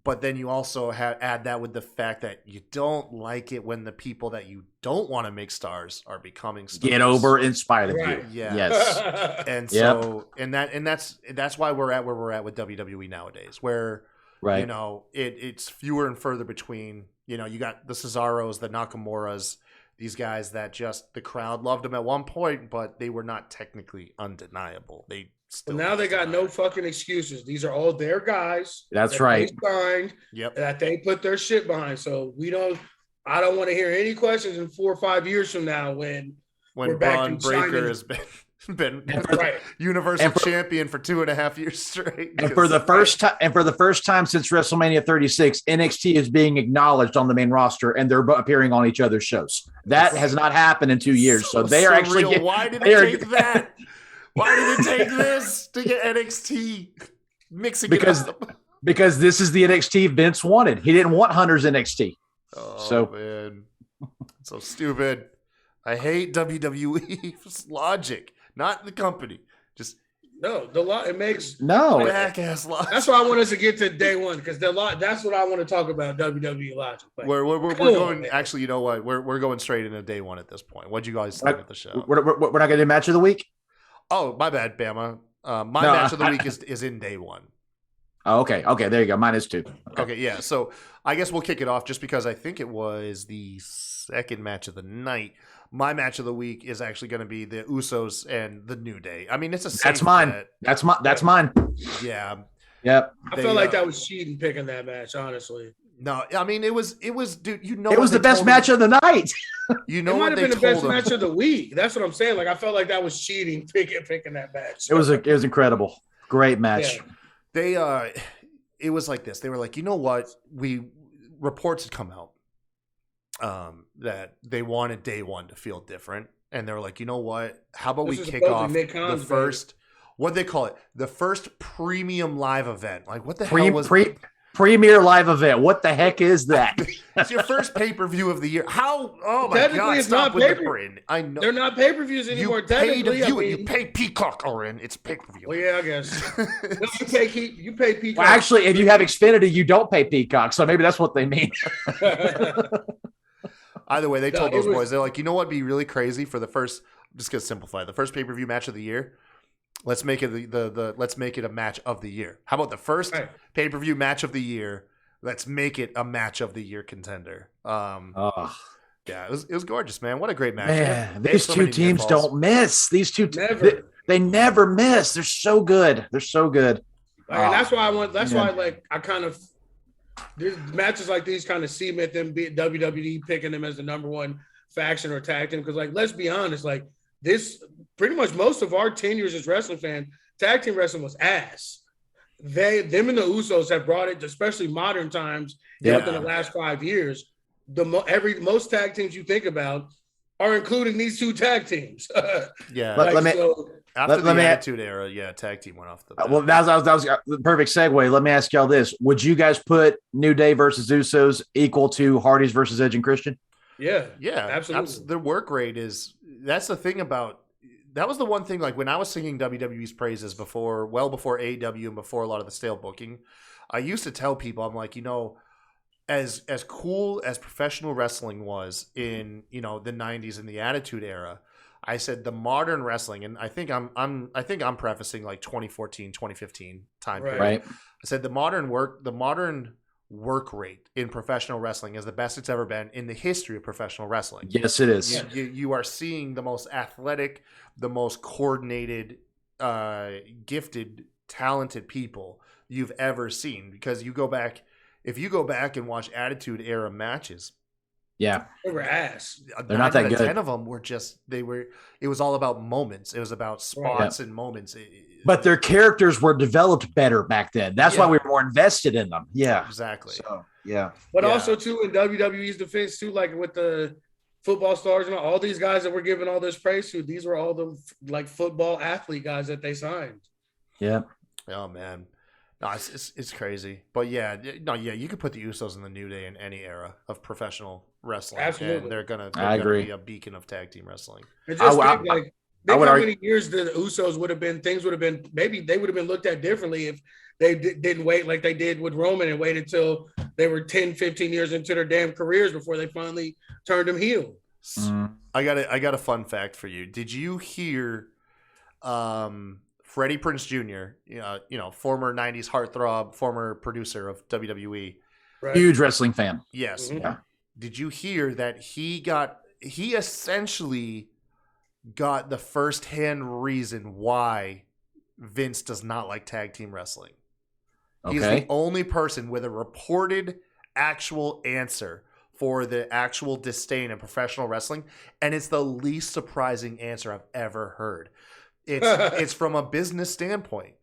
But then you also add that with the fact that you don't like it when the people that you don't want to make stars are becoming stars. Get over in spite of you. Yeah. Yes. And so that's why we're at where we're at with WWE nowadays, where you know, it's fewer and further between. You know, you got the Cesaros, the Nakamura's, these guys that just the crowd loved them at one point, but they were not technically undeniable. They But now they got no fucking excuses. These are all their guys. That's right. They signed, that they put their shit behind. So I don't want to hear any questions in 4 or 5 years from now when we're back Braun in Breaker China. has been Right. Universal champion for 2.5 years straight. And for the first time since WrestleMania 36, NXT is being acknowledged on the main roster, and they're appearing on each other's shows. That has not happened in 2 years. So they are surreal. actually. Why did it take that? Why did it take this to get NXT mixing it up? Because this is the NXT Vince wanted. He didn't want Hunter's NXT. Oh, man. So stupid. I hate WWE's logic, not the company. Just it makes jackass logic. That's why I want us to get to day one, because that's what I want to talk about, WWE logic. Like, we're going. Man. Actually, you know what? We're going straight into day one at this point. What'd you guys think of the show? We're not going to do match of the week. Oh, my bad, Bama. Match of the week is in day one. Oh, okay. There you go. Mine is 2. Okay, yeah. So I guess we'll kick it off just because I think it was the second match of the night. My match of the week is actually going to be the Usos and the New Day. I mean, it's a safe That's mine. bet. That's mine. Yeah. Yep. I felt like that was cheating picking that match, honestly. No, I mean it was dude. It was the best match of the night. You know, it might what have been the best him. match of the week. That's what I'm saying. Like I felt like that was cheating picking that match. It was incredible. Great match. Yeah. It was like this. They were like, you know what? Reports had come out that they wanted day one to feel different, and they were like, you know what? How about we kick off the first? What they call it? The first premium live event. Like what the hell was Premier live event? What the heck is that? It's your first pay-per-view of the year. How? Oh my God! It's Stop not with the brand. I know they're not pay-per-views anymore. You pay Peacock, Oren. It's pay-per-view. Well, yeah, I guess. you pay Peacock. Well, actually, if you have Xfinity, you don't pay Peacock. So maybe that's what they mean. Either way, they told those boys, they're like, you know what'd be really crazy for the first. I'm just gonna simplify the first pay-per-view match of the year. Let's make it let's make it a match of the year. How about the first pay-per-view match of the year? Let's make it a match of the year contender. Yeah, it was gorgeous, man. What a great match. Man, these two teams don't miss. These two they never miss. They're so good. They're so good. And that's why I kind of matches like these kind of cement them WWE picking them as the number one faction or tag team, because like let's be honest, like this pretty much most of our 10 years as wrestling fan, tag team wrestling was ass. Them and the Usos have brought it, especially modern times, within the last 5 years. Most tag teams you think about are including these two tag teams. After the Attitude Era, tag team went off the bat. Well, that was the perfect segue. Let me ask y'all this. Would you guys put New Day versus Usos equal to Hardys versus Edge and Christian? Yeah, absolutely. Their work rate that's the thing about that was the one thing, like when I was singing WWE's praises before AEW and before a lot of the stale booking, I used to tell people, I'm like, you know, as cool as professional wrestling was in, you know, the 90s and the Attitude Era, I said the modern wrestling, and I think I'm prefacing like 2014, 2015 time period. Right. I said the modern work rate in professional wrestling is the best it's ever been in the history of professional wrestling. Yes, it is. You are seeing the most athletic, the most coordinated, gifted, talented people you've ever seen. Because if you go back and watch Attitude Era matches, they were ass. They're not that good. 10 of them were it was all about moments. It was about spots and moments. But their characters were developed better back then. That's why we were more invested in them. Yeah, exactly. So, but also too in WWE's defense too, like with the football stars and all these guys that we're giving all this praise to, these were all the like football athlete guys that they signed. Yeah. Oh man, no, it's crazy. But you could put the Usos and the New Day in any era of professional wrestling. Absolutely, and they're gonna be a beacon of tag team wrestling. And just think how many years the Usos would have been maybe they would have been looked at differently if they didn't wait like they did with Roman and wait until they were 10, 15 years into their damn careers before they finally turned him heel. I got a fun fact for you. Did you hear Freddie Prinze Jr., former 90s heartthrob, former producer of WWE. Right. Huge wrestling fan. Yes. Mm-hmm. Yeah. Did you hear that he essentially got the firsthand reason why Vince does not like tag team wrestling. Okay. He's the only person with a reported actual answer for the actual disdain of professional wrestling, and it's the least surprising answer I've ever heard. It's from a business standpoint.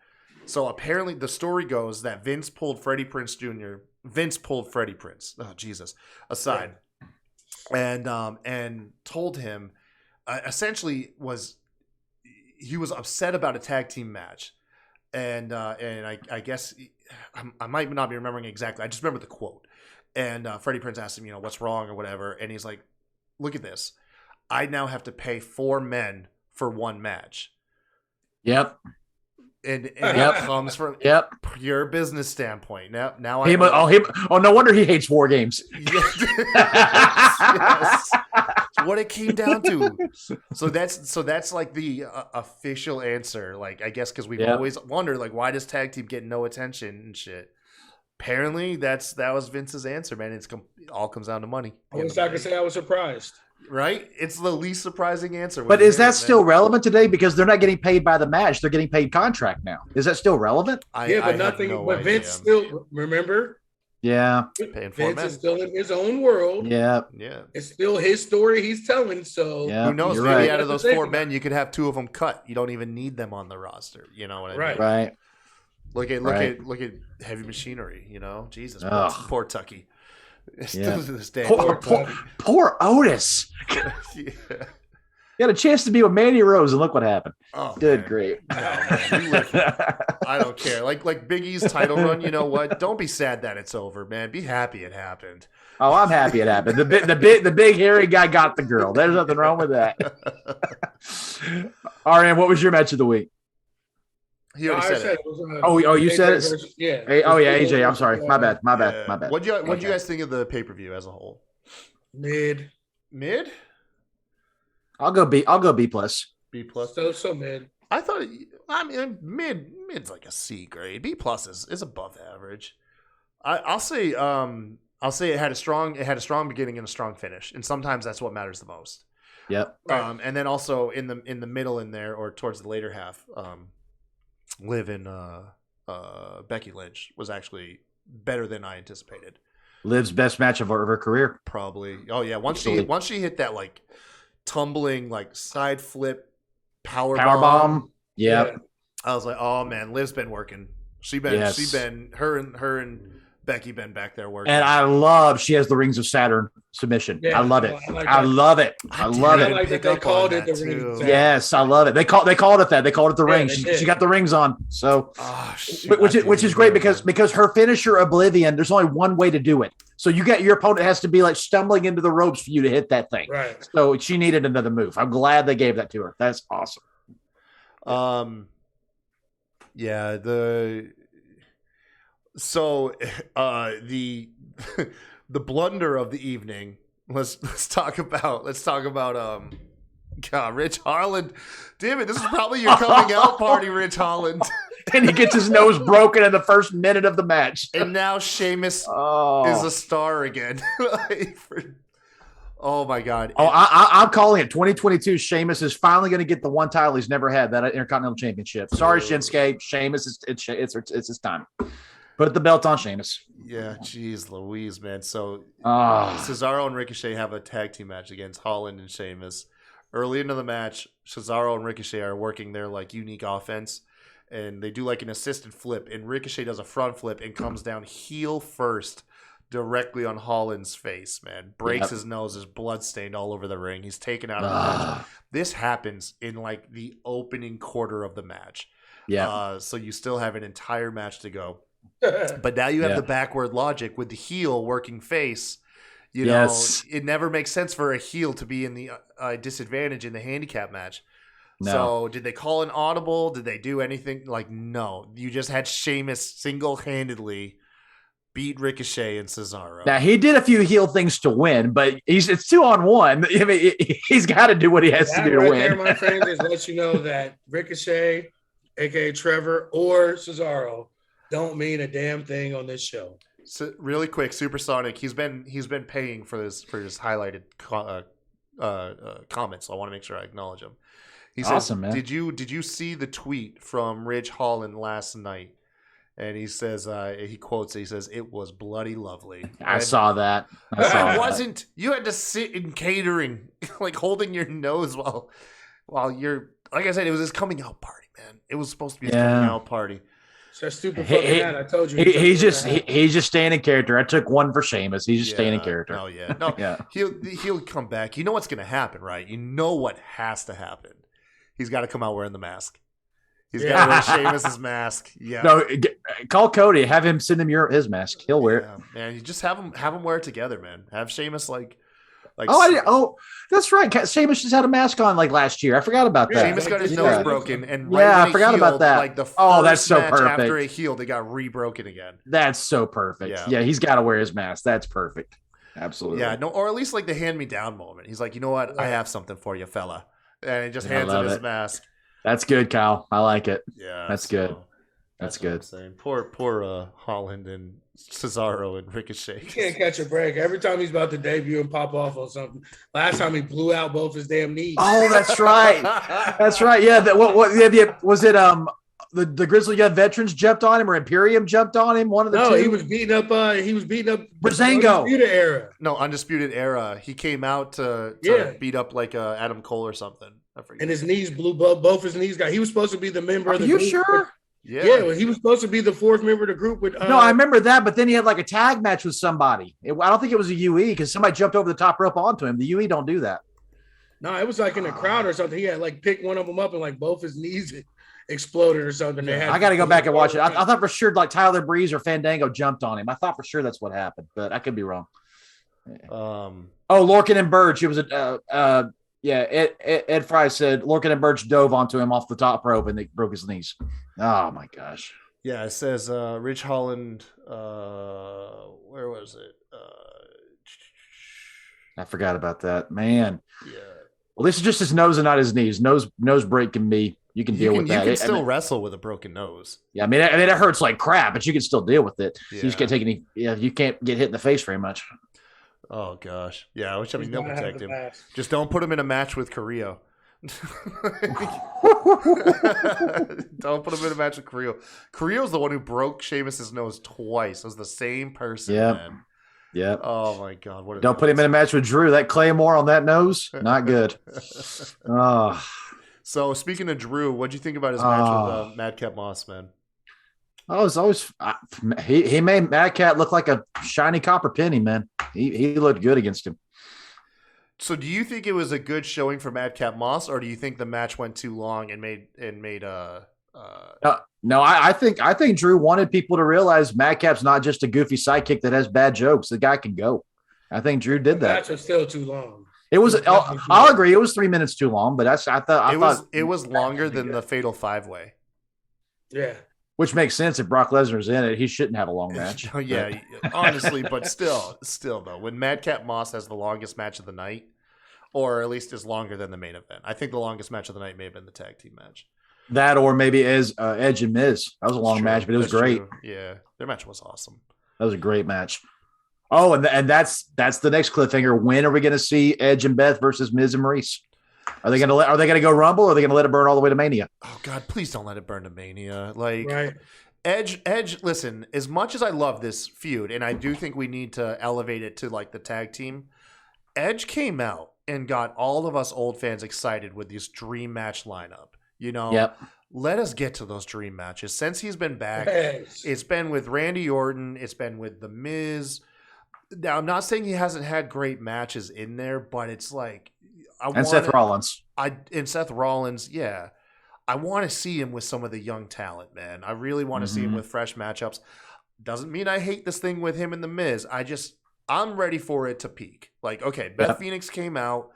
So apparently the story goes that Vince pulled Freddie Prinze, oh Jesus, aside, and told him essentially he was upset about a tag team match, and I guess I might not be remembering exactly. I just remember the quote. And Freddie Prinze asked him, what's wrong or whatever. And he's like, look at this. I now have to pay 4 men for 1 match. Yep. And that comes from pure business standpoint. Now no wonder he hates war games. Yes. What it came down to. So that's like the official answer. Like, I guess because we've always wondered, like, why does tag team get no attention and shit? Apparently, that was Vince's answer, man. It all comes down to money. I wish I could say I was surprised. Right? It's the least surprising answer. But is that still relevant today? Because they're not getting paid by the match; they're getting paid contract now. Is that still relevant? But Vince still remember. Yeah, Vince is still in his own world. Yeah. It's still his story he's telling. So who knows? Maybe out of those 4 men, you could have 2 of them cut. You don't even need them on the roster. You know what I mean? Right. Look at Heavy Machinery. Jesus, poor Tucky. Poor Otis. He had a chance to be with Mandy Rose, and look what happened. Oh, good grief. No, I don't care. Like Big E's title run. You know what? Don't be sad that it's over, man. Be happy it happened. Oh, I'm happy it happened. The big hairy guy got the girl. There's nothing wrong with that. RN, what was your match of the week? He already said it. You said it? Yeah. AJ. I'm sorry. My bad. What'd you guys think of the pay-per-view as a whole? Mid? I'll go B plus. B plus. So mid. Mid's like a C grade. B plus is above average. I'll say it had a strong beginning and a strong finish, and sometimes that's what matters the most. Yep. And then also in the middle in there, or towards the later half, Liv and Becky Lynch was actually better than I anticipated. Liv's best match of her career, probably. Oh yeah, once she hit that like tumbling like side flip power bomb. Yeah. I was like, oh man, Liv's been working. Her and Becky been back there working. And I love she has the Rings of Saturn submission. Yeah, I love it. I love it. I love it. Like they called it the Rings of Saturn. Yes, I love it. They called it that. They called it the ring. She got the rings on. So, which is great because her finisher Oblivion, there's only one way to do it. So your opponent has to be like stumbling into the ropes for you to hit that thing. Right. So she needed another move. I'm glad they gave that to her. That's awesome. The blunder of the evening. Let's talk about Rich Harland. Damn it, this is probably your coming out party, Rich Harland. And he gets his nose broken in the first minute of the match. And now Sheamus is a star again. Oh my God. I'm calling it 2022. Sheamus is finally going to get the one title he's never had, that Intercontinental Championship. Sorry, Shinsuke. Sheamus, it's his time. Put the belt on Sheamus. Yeah, jeez Louise, man. So Cesaro and Ricochet have a tag team match against Holland and Sheamus. Early into the match, Cesaro and Ricochet are working their like unique offense, and they do like an assisted flip, and Ricochet does a front flip and comes down heel first directly on Holland's face, man. Breaks his nose, is bloodstained all over the ring. He's taken out of the match. This happens in like the opening quarter of the match. Yeah. So you still have an entire match to go. But now you have the backward logic with the heel working face. You know, it never makes sense for a heel to be in the disadvantage in the handicap match. No. So did they call an audible? Did they do anything? Like, no. You just had Sheamus single-handedly beat Ricochet and Cesaro. Now, he did a few heel things to win, but it's 2-on-1. I mean, he's got to do what he has to do to win. There, my friend, is let you know that Ricochet, a.k.a. Trevor, or Cesaro don't mean a damn thing on this show. So really quick, Supersonic, he's been paying for his highlighted comments. So I want to make sure I acknowledge him. He Awesome, man. Did you see the tweet from Ridge Holland last night? And he says, he quotes it, he says, "It was bloody lovely." I saw that. It wasn't. You had to sit in catering, like holding your nose while you're, like I said, it was his coming out party, man. It was supposed to be his coming out party. It's that stupid fucking hat. I told you. He's just staying in character. I took one for Sheamus. He's just staying in character. Oh yeah, no, yeah. He'll come back. You know what's gonna happen, right? You know what has to happen. He's got to come out wearing the mask. He's got to wear Sheamus's mask. Yeah. No, call Cody. Have him send him his mask. He'll wear it. Man, you just have him wear it together, man. Have Sheamus like. That's right. Sheamus just had a mask on like last year. I forgot about that. Sheamus got his nose broken, and I forgot about that. Like the first that's so match perfect. after it healed, it got rebroken again. That's so perfect. Yeah, he's got to wear his mask. That's perfect. Absolutely. Yeah, no, or at least like the hand me down moment. He's like, you know what? I have something for you, fella, and he just hands him his mask. That's good, Kyle. I like it. Yeah, that's good. That's good. Poor Holland and Cesaro and Ricochet. He can't catch a break. Every time he's about to debut and pop off on something. Last time he blew out both his damn knees. Oh, that's right. That's right. Yeah. Was it the Grizzly Young Veterans jumped on him or Imperium jumped on him? One of the two. No, he was beating up. Breezango. Undisputed Era. No, Undisputed Era. He came out to beat up like Adam Cole or something. I forget. And his knees blew. Both his knees got. He was supposed to be the member of the group. Are you sure? Yeah, he was supposed to be the fourth member of the group. With no, I remember that, but then he had like a tag match with somebody. I don't think it was a UE because somebody jumped over the top rope onto him. The UE don't do that. No, it was like in a crowd or something. He had like picked one of them up and like both his knees exploded or something. I got to go back and watch it. I thought for sure like Tyler Breeze or Fandango jumped on him. I thought for sure that's what happened, but I could be wrong. Lorcan and Burge. It was Ed Fry said Lorcan and Burge dove onto him off the top rope and they broke his knees. Oh my gosh. Yeah, it says Ridge Holland. Where was it? I forgot about that, man. Yeah. Well, this is just his nose and not his knees. Nose break can be. You can deal with that. You can still wrestle with a broken nose. Yeah, I mean, it hurts like crap, but you can still deal with it. Yeah. You just can't take any. Yeah, you can't get hit in the face very much. Oh gosh, yeah. I wish they'll protect him. Just don't put him in a match with Carrillo. Don't put him in a match with Carrillo. Carrillo's the one who broke Sheamus's nose twice. It was the same person. Man. Yeah. Oh my God. Don't put him in a match with Drew. That Claymore on that nose, not good. Oh. So speaking of Drew, what'd you think about his match with Madcap Moss, man? Oh, it's always he made Madcap look like a shiny copper penny, man. He looked good against him. So do you think it was a good showing for Madcap Moss, or do you think the match went too long and made No, I think Drew wanted people to realize Madcap's not just a goofy sidekick that has bad jokes. The guy can go. I think Drew did that. The match was still too long. It was. I'll agree. It was 3 minutes too long, but I thought it was longer than the Fatal 5-Way. Yeah. Which makes sense if Brock Lesnar's in it. He shouldn't have a long match. Yeah, honestly, but still though, when Madcap Moss has the longest match of the night, or at least is longer than the main event, I think the longest match of the night may have been the tag team match. That or maybe as Edge and Miz. That was a long match, but it was great. True. Yeah, their match was awesome. That was a great match. Oh, and that's the next cliffhanger. When are we going to see Edge and Beth versus Miz and Maurice? Are they going to go Rumble, or are they going to let it burn all the way to Mania? Oh God, please don't let it burn to Mania. Like right. Edge. Listen, as much as I love this feud, and I do think we need to elevate it to like the tag team. Edge came out and got all of us old fans excited with this dream match lineup. Yep. Let us get to those dream matches. Since he's been back, It's been with Randy Orton. It's been with The Miz. Now, I'm not saying he hasn't had great matches in there, but it's like Seth Rollins. Seth Rollins, yeah. I want to see him with some of the young talent, man. I really want to see him with fresh matchups. Doesn't mean I hate this thing with him and The Miz. I'm ready for it to peak. Like, okay, Beth Phoenix came out.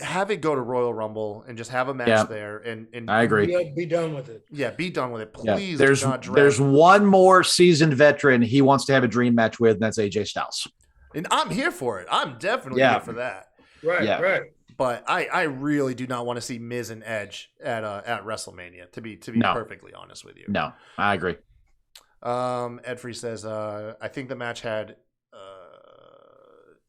Have it go to Royal Rumble and just have a match there. And I agree. Be done with it. Yeah, be done with it. Please do not drag. There's one more seasoned veteran he wants to have a dream match with, and that's AJ Styles. And I'm here for it. I'm definitely here for that. Right. But I really do not want to see Miz and Edge at WrestleMania, to be perfectly honest with you. No, I agree. Ed Free says, I think the match had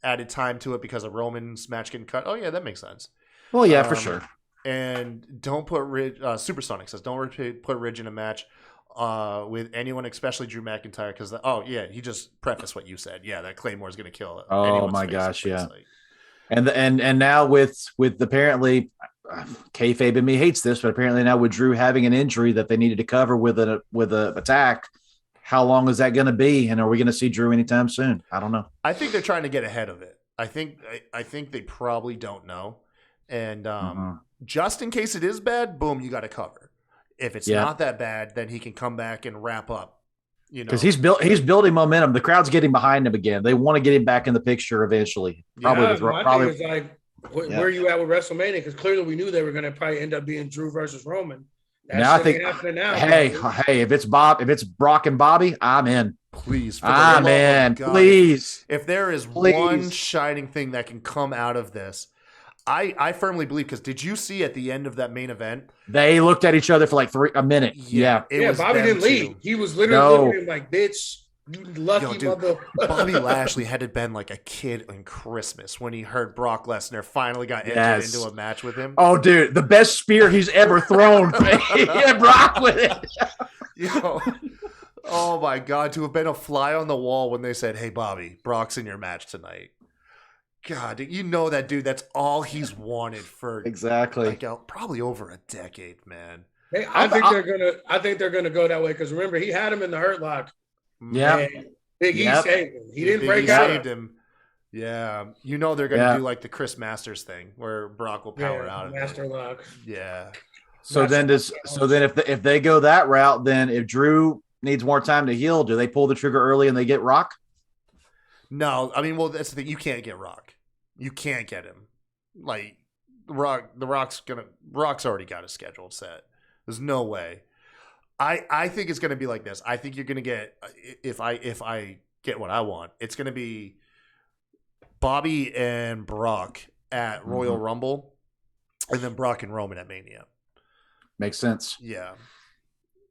added time to it because of Roman's match getting cut. Oh, yeah, that makes sense. Well, yeah, for sure. And don't put Ridge. Supersonic says don't put Ridge in a match with anyone, especially Drew McIntyre, because he just prefaced what you said. Yeah, that Claymore is going to kill. Oh my gosh, yeah. And now with apparently kayfabe in me hates this, but apparently now with Drew having an injury that they needed to cover with a attack. How long is that going to be? And are we going to see Drew anytime soon? I don't know. I think they're trying to get ahead of it. I think they probably don't know. And just in case it is bad, boom, you got to cover. If it's not that bad, then he can come back and wrap up. Because he's building momentum. The crowd's getting behind him again. They want to get him back in the picture eventually. Thing is like, where are you at with WrestleMania? Because clearly we knew they were going to probably end up being Drew versus Roman. Now I think, hey, if it's Brock and Bobby, I'm in. Please, please. If there is one shining thing that can come out of this, I firmly believe. Because did you see at the end of that main event, they looked at each other for like a minute? Yeah, Bobby didn't leave. He was literally looking at him like, "Bitch, you lucky mother." Bobby Lashley had been like a kid on Christmas when he heard Brock Lesnar finally got entered into a match with him. Oh, dude, the best spear he's ever thrown. Brock with it. Oh my God, to have been a fly on the wall when they said, "Hey, Bobby, Brock's in your match tonight." God, that dude. That's all he's wanted for probably over a decade, man. Hey, I think they're gonna go that way because remember he had him in the Hurt Lock. Yeah, Big E saved him. He didn't break out. Saved him. Yeah, they're gonna do like the Chris Masters thing where Brock will power out of Master Lock. Yeah. Then if they go that route, then if Drew needs more time to heal, do they pull the trigger early and they get Rock? No, I mean, that's the thing. You can't get Rock. You can't get him. Like Rock's already got a schedule set. There's no way. I think it's gonna be like this. I think you're gonna get if I get what I want, it's gonna be Bobby and Brock at Royal Rumble, and then Brock and Roman at Mania. Makes sense. Yeah.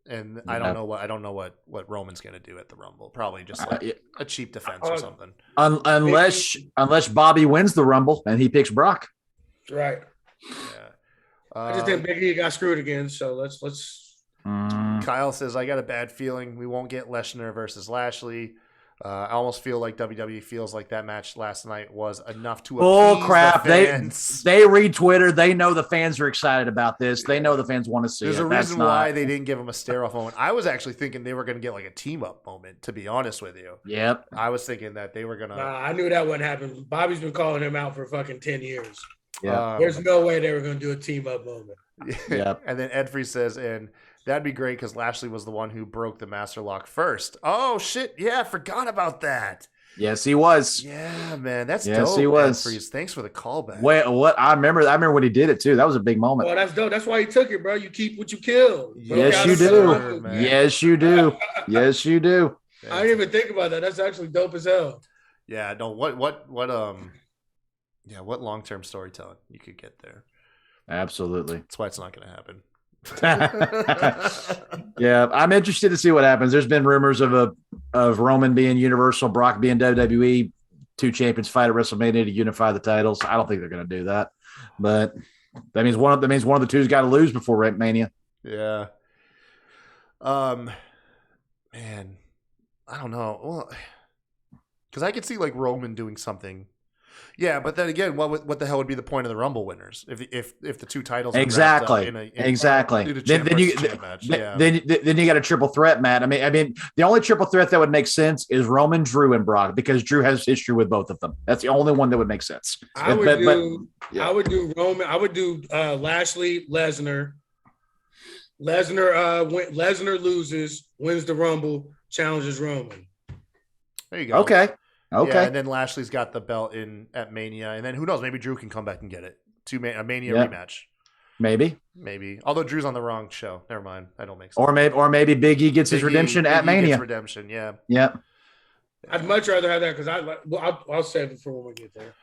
And I don't know what Roman's going to do at the Rumble. Probably just like a cheap defense or something. Unless Bobby wins the Rumble and he picks Brock. Right. Yeah. I just think Big E got screwed again. So let's. Kyle says, I got a bad feeling we won't get Lesnar versus Lashley. I almost feel like WWE feels like that match last night was enough to appease the fans. They read Twitter. They know the fans are excited about this. They know the fans want to see There's a reason why they didn't give him a stare-off moment. I was actually thinking they were going to get like a team-up moment, to be honest with you. Yep. I was thinking that they were going to... I knew that wouldn't happen. Bobby's been calling him out for fucking 10 years. Yeah. There's no way they were going to do a team-up moment. Yep. And then Ed Free says, and that'd be great because Lashley was the one who broke the Master Lock first. Oh, shit. Yeah, I forgot about that. Yes, he was. Yeah, man. That's dope. Yes, he was. Ed Freeze. Thanks for the callback. Wait, what? I remember when he did it, too. That was a big moment. Well, that's dope. That's why he took it, bro. You keep what you kill. Yes, you do. Yes, you do. Yes, you do. I didn't even think about that. That's actually dope as hell. Yeah, no, what long-term storytelling you could get there. Absolutely. That's why it's not going to happen. Yeah, I'm interested to see what happens. There's been rumors of Roman being Universal, Brock being WWE, two champions fight at WrestleMania to unify the titles. I don't think they're going to do that, but that means one of the two's got to lose before Mania. Yeah. Man, I don't know. Well, because I could see like Roman doing something. Yeah, but then again, what the hell would be the point of the Rumble winners if the two titles are exactly exactly then you got a triple threat, Matt. I mean the only triple threat that would make sense is Roman, Drew, and Brock because Drew has history with both of them. That's the only one that would make sense. I would do Roman. I would do Lashley, Lesnar. Lesnar loses, wins the Rumble, challenges Roman. There you go. Okay. Yeah, and then Lashley's got the belt at Mania, and then who knows? Maybe Drew can come back and get it. A Mania rematch. Maybe. Although Drew's on the wrong show. Never mind. I don't make sense. Or maybe Big E gets his redemption at Mania. Gets redemption. Yeah. Yep. I'd much rather have that because I'll save it for when we get there.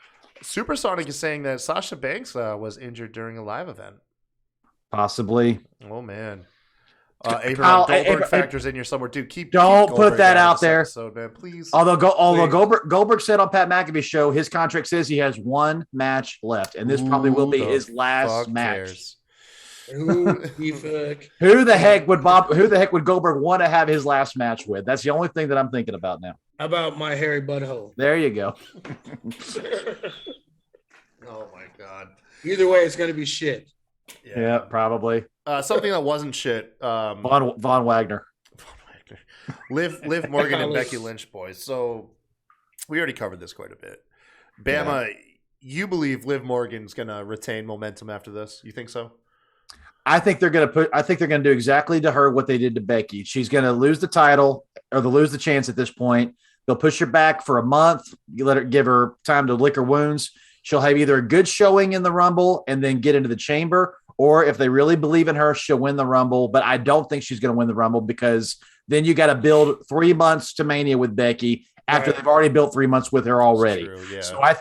Supersonic is saying that Sasha Banks was injured during a live event. Possibly. Oh man. Abraham Goldberg factors in here somewhere, dude. Don't put that out there, episode, man, please. Although Goldberg said on Pat McAfee's show, his contract says he has one match left, and this probably will be his last match. Cares? Who the fuck? Who the heck would Goldberg want to have his last match with? That's the only thing that I'm thinking about now. How about my hairy butthole? There you go. Oh my god. Either way, it's gonna be shit. Yeah, probably. Something that wasn't shit. Von Wagner. Liv Morgan and Becky Lynch, boys. So we already covered this quite a bit. Bama, you believe Liv Morgan's gonna retain momentum after this? You think so? I think they're gonna do exactly to her what they did to Becky. She's gonna lose the title or they'll lose the chance at this point. They'll push her back for a month. You give her time to lick her wounds. She'll have either a good showing in the Rumble and then get into the Chamber, or if they really believe in her, she'll win the Rumble. But I don't think she's going to win the Rumble because then you got to build 3 months to Mania with Becky after they've already built 3 months with her already. True, yeah. So I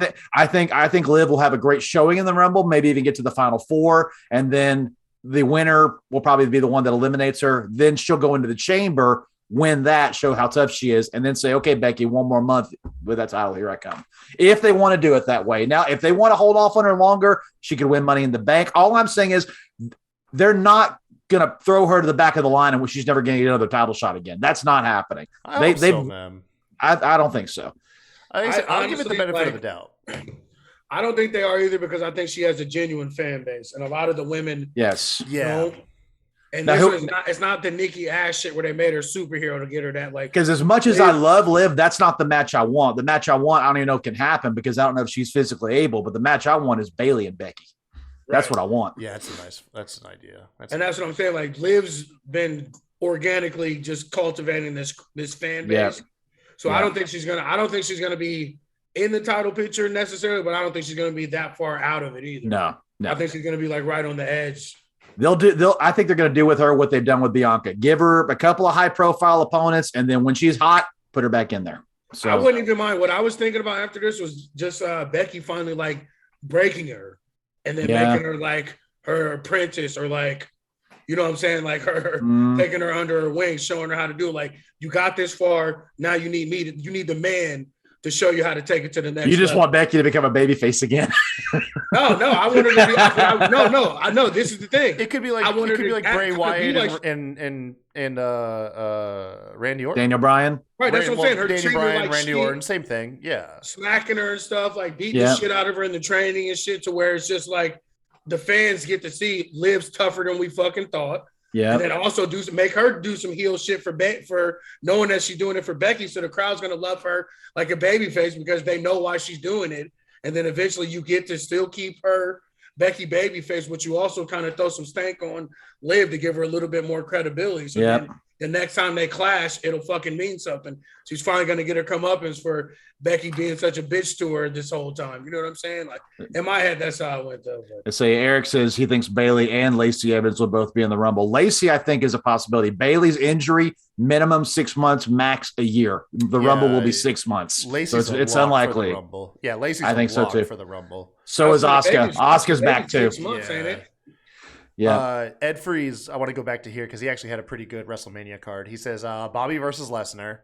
think Liv will have a great showing in the Rumble, maybe even get to the Final Four, and then the winner will probably be the one that eliminates her. Then she'll go into the Chamber, win that, show how tough she is, and then say, okay, Becky, 1 more month with that title. Here I come. If they want to do it that way. Now, if they want to hold off on her longer, she could win Money in the Bank. All I'm saying is they're not going to throw her to the back of the line and she's never going to get another title shot again. That's not happening. I don't think so. I'll give it the benefit of the doubt. I don't think they are either because I think she has a genuine fan base. And a lot of the women don't. And it's not the Nikki Ash shit where they made her superhero to get her that because as much as I love Liv, that's not the match I want. The match I want, I don't even know if can happen because I don't know if she's physically able. But the match I want is Bayley and Becky. That's what I want. Yeah, that's an idea. That's what I'm saying. Like Liv's been organically just cultivating this fan base. Yeah. So I don't think she's gonna be in the title picture necessarily, but I don't think she's gonna be that far out of it either. No. I think she's gonna be right on the edge. I think they're going to do with her what they've done with Bianca. Give her a couple of high-profile opponents, and then when she's hot, put her back in there. So I wouldn't even mind. What I was thinking about after this was just Becky finally breaking her, and then making her her apprentice, or you know what I'm saying, her taking her under her wing, showing her how to do it. You got this far, now you need the man to show you how to take it to the next. You just want Becky to become a babyface again. No, I want her to be. I know. This is the thing. It could be Bray Wyatt and Randy Orton. Daniel Bryan. Right, that's what I'm saying. Her Daniel Bryan, Randy Orton, same thing. Yeah, smacking her and stuff, beating the shit out of her in the training and shit, to where it's just the fans get to see Liv's tougher than we fucking thought. Yeah, and then also make her do some heel shit for knowing that she's doing it for Becky, so the crowd's gonna love her like a babyface because they know why she's doing it. And then eventually you get to still keep her Becky babyface, but you also kind of throw some stank on Liv to give her a little bit more credibility. So then the next time they clash, it'll fucking mean something. She's finally going to get her comeuppance for Becky being such a bitch to her this whole time. You know what I'm saying? In my head, that's how I went though. Let's say Eric says he thinks Bayley and Lacey Evans will both be in the Rumble. Lacey, I think, is a possibility. Bayley's injury, minimum 6 months, max a year. The Rumble will be 6 months. Lacey's so it's unlikely. For the Rumble. Yeah, Lacey's I think so too. For the Rumble. So is Asuka. Asuka's back too. 6 months, ain't it? Yeah. Ed Freeze, I want to go back to here because he actually had a pretty good WrestleMania card. He says Bobby versus Lesnar,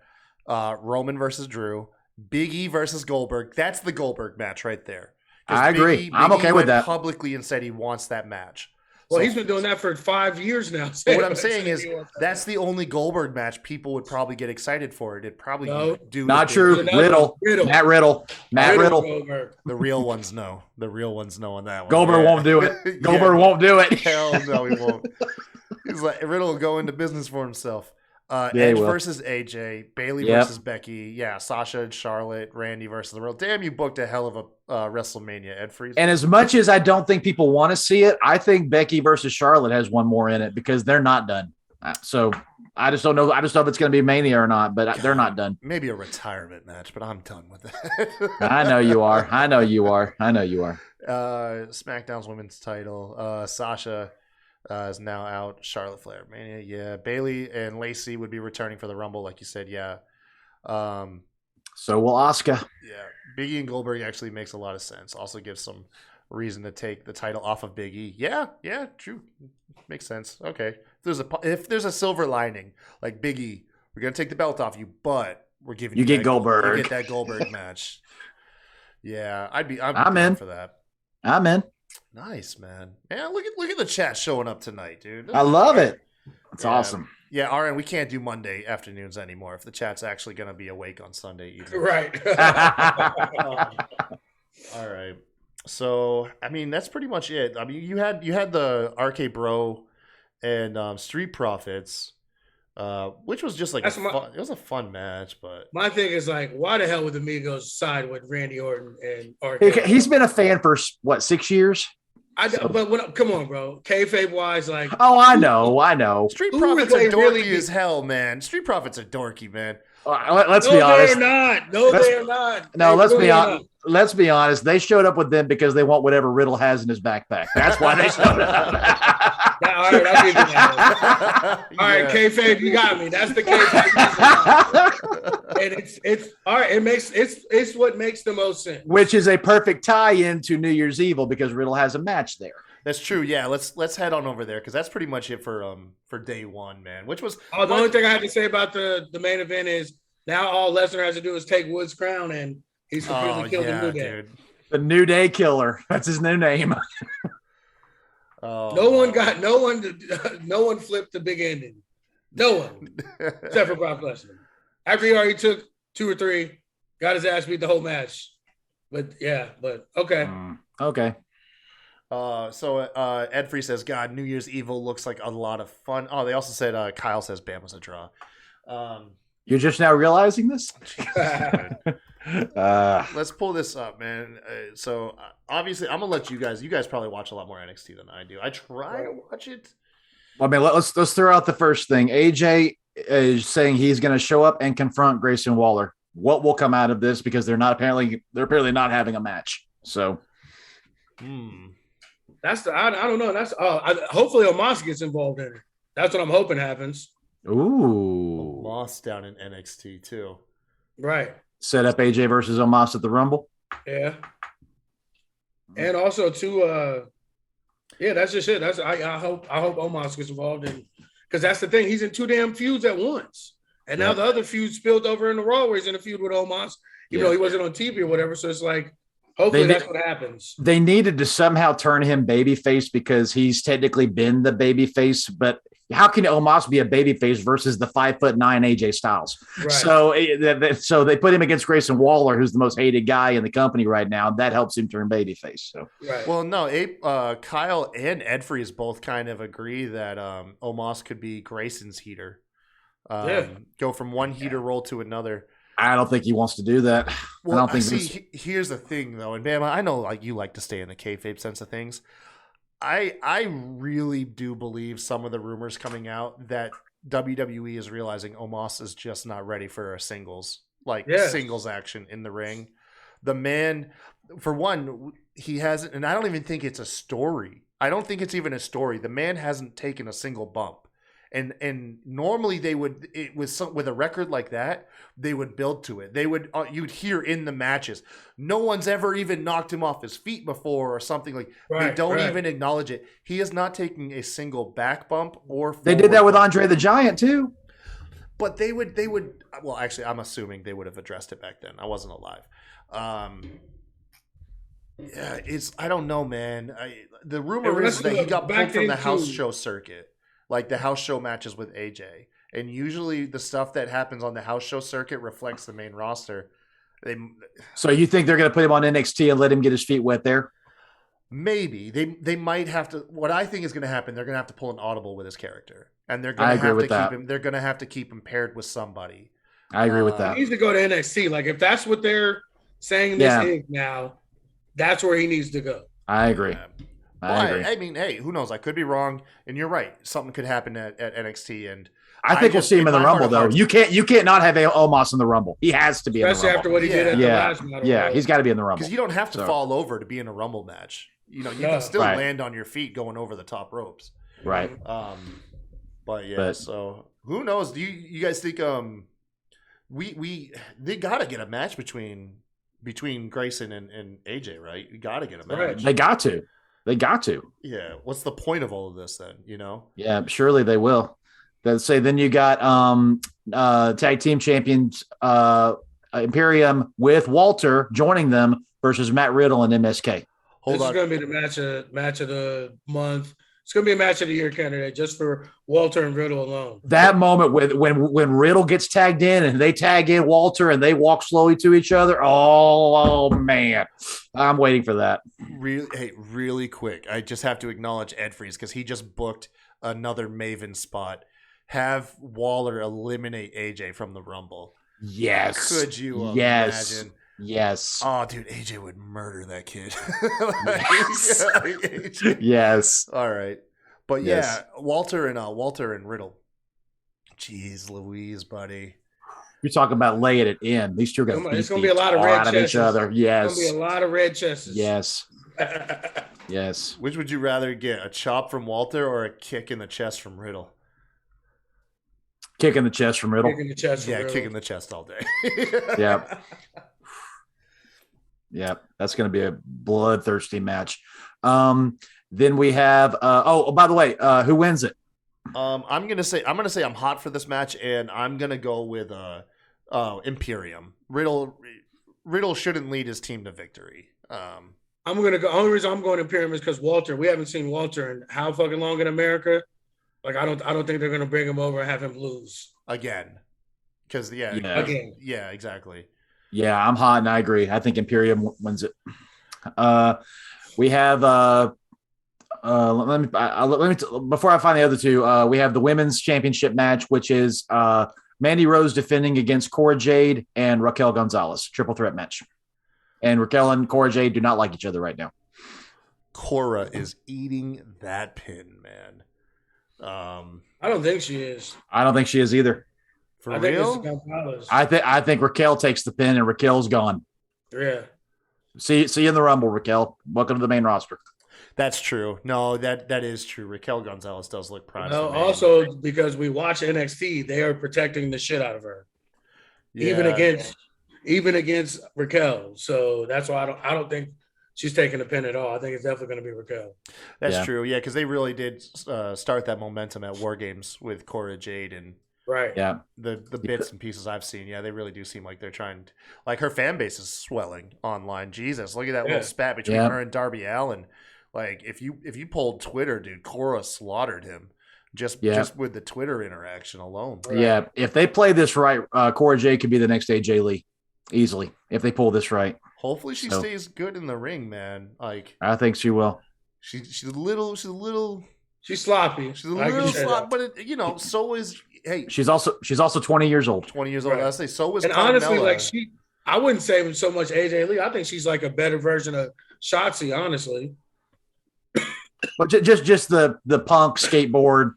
Roman versus Drew, Big E versus Goldberg. That's the Goldberg match right there. I agree. I'm okay with that. Publicly and said he wants that match. Well, he's been doing that for 5 years now. What I'm saying is that's the only Goldberg match people would probably get excited for. It'd probably do. Not true. Riddle. Matt Riddle. The real ones know. The real ones know on that one. Goldberg won't do it. Goldberg won't do it. Hell no, he won't. He's Riddle will go into business for himself. Edge versus AJ, Bayley versus Becky, Sasha and Charlotte, Randy versus the World. Damn, you booked a hell of a WrestleMania, Ed Freeze. And as much as I don't think people want to see it, I think Becky versus Charlotte has one more in it because they're not done. So I just don't know. I just don't know if it's going to be Mania or not, but they're not done. Maybe a retirement match, but I'm done with that. I know you are. SmackDown's women's title. Sasha is now out. Charlotte Flair, Mania, yeah. Bayley and Lacey would be returning for the Rumble, like you said, yeah. So will Asuka. Yeah, Big E and Goldberg actually makes a lot of sense. Also gives some reason to take the title off of Big E. Yeah, true. Makes sense. Okay, if there's a silver lining, like Big E, we're gonna take the belt off you, but we're giving you get Goldberg. You get that Goldberg match. Yeah, I'm in for that. I'm in. Nice, man. Yeah, look at the chat showing up tonight, dude. I love it. It's awesome. Yeah, RN, we can't do Monday afternoons anymore if the chat's actually going to be awake on Sunday evening. Right. All right. So, I mean, that's pretty much it. I mean, you had the RK Bro and Street Profits, which was just like it was a fun match. But my thing is like, why the hell would the Migos side with Randy Orton and RK? He's been a fan for what, 6 years? But come on, bro. Kayfabe wise, like. Oh, I know. Street Profits are dorky as hell, man. Street Profits are dorky, man. Let's be honest. No, they're not. No, let's be honest. Let's be honest. They showed up with them because they want whatever Riddle has in his backpack. That's why they showed up. All right, I'll give you that. All right, kayfabe, you got me. That's the kayfabe. And it's all right. It's what makes the most sense. Which is a perfect tie-in to New Year's Evil because Riddle has a match there. That's true. Yeah, let's head on over there because that's pretty much it for day one, man. Which was the only thing I have to say about the main event is now all Lesnar has to do is take Wood's crown and he's completely killed the New Day. Dude. The New Day Killer. That's his new name. No one flipped the big ending. No one, except for Brock Lesnar. After he already took 2 or 3, got his ass beat the whole match. But okay. Okay. So Ed Free says, God, New Year's Evil looks like a lot of fun. Oh, they also said Kyle says Bam was a draw. You're just now realizing this? Let's pull this up, man. So obviously, I'm gonna let you guys probably watch a lot more NXT than I do. I try to watch it. Well, I mean, let's throw out the first thing. AJ is saying he's going to show up and confront Grayson Waller. What will come out of this? Because they're apparently not having a match. So, that's I don't know. That's hopefully Omos gets involved in it. That's what I'm hoping happens. Ooh, Omos down in NXT too. Right. Set up AJ versus Omos at the Rumble. Yeah. And also too, that's just it. I hope Omos gets involved in, because that's the thing. He's in 2 damn feuds at once, and now the other feud spilled over in the Raw, where he's in a feud with Omos, even though he wasn't on TV or whatever. So it's like, hopefully that's what happens. They needed to somehow turn him babyface because he's technically been the babyface, but how can Omos be a babyface versus the 5'9" AJ Styles? Right. So they put him against Grayson Waller, who's the most hated guy in the company right now. And that helps him turn babyface. So right. Well, no, Kyle and Ed Freeze both kind of agree that Omos could be Grayson's heater. Go from one heater role to another. I don't think he wants to do that. Well, I don't think here's the thing, though, and Bama, I know like you like to stay in the kayfabe sense of things. I really do believe some of the rumors coming out that WWE is realizing Omos is just not ready for a singles action in the ring. The man, for one, he hasn't, and I don't even think it's a story. I don't think it's even a story. The man hasn't taken a single bump. And normally they would, with a record like that, they would build to it. They would, you'd hear in the matches, no one's ever even knocked him off his feet before or something like. They don't even acknowledge it. He is not taking a single back bump or. They did that with Andre the Giant too. But they would. Well, actually, I'm assuming they would have addressed it back then. I wasn't alive. Yeah, I don't know, man. The rumor is that he got pulled from the house show circuit. Like the house show matches with AJ. And usually the stuff that happens on the house show circuit reflects the main roster. So you think they're going to put him on NXT and let him get his feet wet there? Maybe. They might have to. What I think is going to happen, they're going to have to pull an audible with his character. And they're going to have to keep him. They're going to have to keep him paired with somebody. I agree with that. He needs to go to NXT. Like if that's what they're saying this is now, that's where he needs to go. I agree. I mean, hey, who knows? I could be wrong, and you're right. Something could happen at NXT, and I think we'll see him in the Rumble, though. You can't not have Omos in the Rumble. He has to be in the Rumble, especially after what he did at the last match. Yeah, he's got to be in the Rumble because you don't have to fall over to be in a Rumble match. You can still land on your feet going over the top ropes. Right. So who knows? Do you guys think they got to get a match between Grayson and AJ, right? You got to get a match. Right. They got to. Yeah. What's the point of all of this then? Yeah, surely they will. Then you got tag team champions Imperium with Walter joining them versus Matt Riddle and MSK. Hold this on. is going to be the match of the month. It's going to be a match of the year candidate just for Walter and Riddle alone. That moment when Riddle gets tagged in and they tag in Walter and they walk slowly to each other. Oh man, I'm waiting for that. Really quick. I just have to acknowledge Ed Freeze because he just booked another Maven spot. Have Waller eliminate AJ from the Rumble. Yes. Could you imagine? Yes. Oh, dude, AJ would murder that kid. Yes. All right, but yes. yeah, Walter and Riddle. Jeez, Louise, buddy. You're talking about laying it in. These two are going to beat it's going to be a lot of red out of each other. Yes. It's going to be a lot of red chests. Yes. Yes. Which would you rather get, a chop from Walter or a kick in the chest from Riddle? Kick in the chest from Riddle. Kick in the chest from Riddle. Kick in the chest all day. Yep. Yep. That's going to be a bloodthirsty match. Then we have by the way, who wins it? I'm gonna say I'm hot for this match, and I'm gonna go with Imperium. Riddle shouldn't lead his team to victory. I'm gonna go. Only reason I'm going Imperium is because Walter. We haven't seen Walter in how fucking long in America. Like I don't think they're gonna bring him over and have him lose again. Because again. Yeah, exactly. Yeah, I'm hot and I agree. I think Imperium wins it. We have let me before I find the other two, we have the women's championship match, which is Mandy Rose defending against Cora Jade and Raquel Gonzalez, triple threat match. And Raquel and Cora Jade do not like each other right now. Cora is eating that pin, man. I don't think she is. I don't think she is either. For real? I think Raquel takes the pin and Raquel's gone. Yeah. See you in the Rumble, Raquel. Welcome to the main roster. That's true. No, that is true. Raquel Gonzalez does look primed. No, also because we watch NXT, they are protecting the shit out of her, even against Raquel. So that's why I don't think she's taking the pin at all. I think it's definitely going to be Raquel. That's true. Yeah, because they really did start that momentum at War Games with Cora Jade and right. Yeah, the bits and pieces I've seen. Yeah, they really do seem like they're trying to, like, her fan base is swelling online. Jesus, look at that little spat between her and Darby Allin. Like, if you pulled Twitter, dude, Cora slaughtered him just with the Twitter interaction alone. Right? Yeah, if they play this right, Cora Jade could be the next AJ Lee easily if they pull this right. Hopefully she stays good in the ring, man. Like, I think she will. She's a little. She's sloppy. She's a little sloppy, but so is. Hey, she's also 20 years old. 20 years old. Right. I say so is. And Carmella. Honestly, like I wouldn't say so much AJ Lee. I think she's like a better version of Shotzi, honestly. But just the punk skateboard,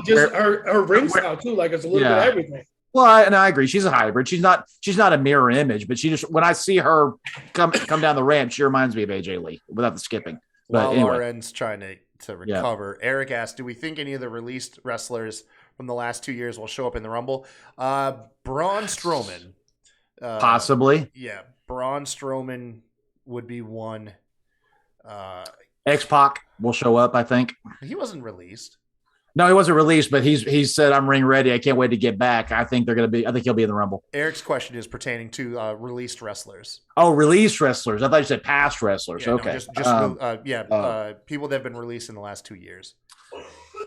just her ring style too. Like it's a little bit of everything. Well, I agree. She's a hybrid. She's not a mirror image, but when I see her come down the ramp, she reminds me of AJ Lee without the skipping. But while anyway. RN's trying to recover, Eric asked, "Do we think any of the released wrestlers from the last 2 years will show up in the Rumble?" Braun Strowman, possibly. Yeah, Braun Strowman would be one. X-Pac will show up, I think. He wasn't released. No, he wasn't released, but he said, "I'm ring ready. I can't wait to get back." I think he'll be in the Rumble. Eric's question is pertaining to released wrestlers. Oh, released wrestlers. I thought you said past wrestlers. Yeah, okay. People that have been released in the last 2 years.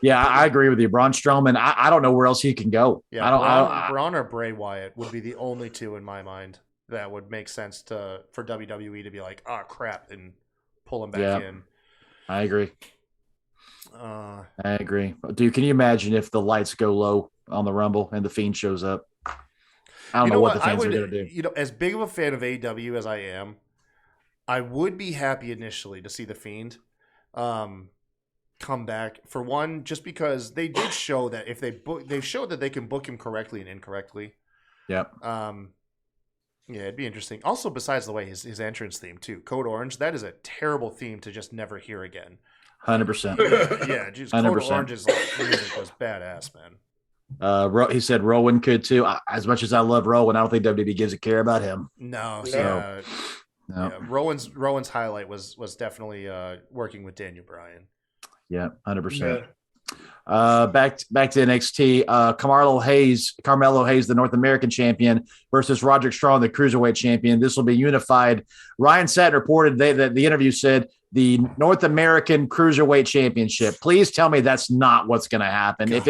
Yeah, I agree with you. Braun Strowman, I don't know where else he can go. Yeah, Braun or Bray Wyatt would be the only two in my mind that would make sense for WWE to be like, "Oh, crap," and pull him back in. I agree. I agree. Dude, can you imagine if the lights go low on the Rumble and the Fiend shows up? I don't know what the fans are going to do. As big of a fan of AEW as I am, I would be happy initially to see the Fiend come back. For one, just because they did show that if they showed that they can book him correctly and incorrectly. Yep. Yeah, it'd be interesting. Also, besides the way his entrance theme too, Code Orange, that is a terrible theme to just never hear again. 100%. Yeah, just Code Orange's music was badass, man. He said Rowan could too. As much as I love Rowan, I don't think WWE gives a care about him. No. No. Yeah, Rowan's highlight was definitely working with Daniel Bryan. Yeah, 100%. Back to NXT. Carmelo Hayes, the North American champion, versus Roderick Strong, the cruiserweight champion. This will be unified. Ryan Satin reported that the interview said the North American Cruiserweight Championship. Please tell me that's not what's going to happen. God,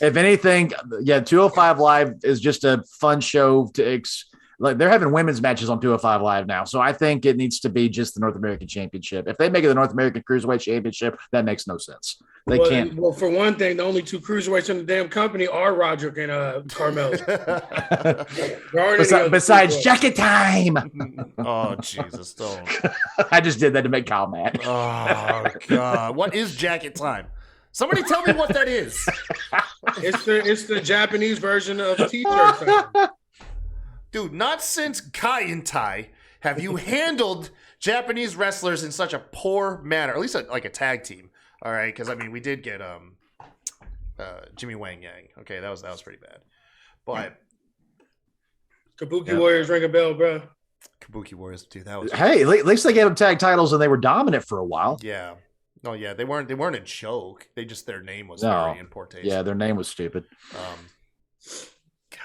If anything, 205 Live is just a fun show like they're having women's matches on 205 Live now. So I think it needs to be just the North American Championship. If they make it the North American Cruiserweight Championship, that makes no sense. They can't. Well, for one thing, the only two cruiserweights in the damn company are Roderick and Carmelo. Besides Jacket Time. Oh, Jesus, don't. I just did that to make Kyle mad. Oh, God. What is Jacket Time? Somebody tell me what that is. It's the Japanese version of T-shirt. Dude, not since Kai and Tai have you handled Japanese wrestlers in such a poor manner, at least like a tag team. All right, because I mean, we did get Jimmy Wang Yang. Okay, that was pretty bad. But Kabuki Warriors ring a bell, bro. Kabuki Warriors, dude, that was. Hey, at least they gave them tag titles and they were dominant for a while. Yeah. No, yeah, they weren't a joke. Their name was very important. Yeah, their name was stupid.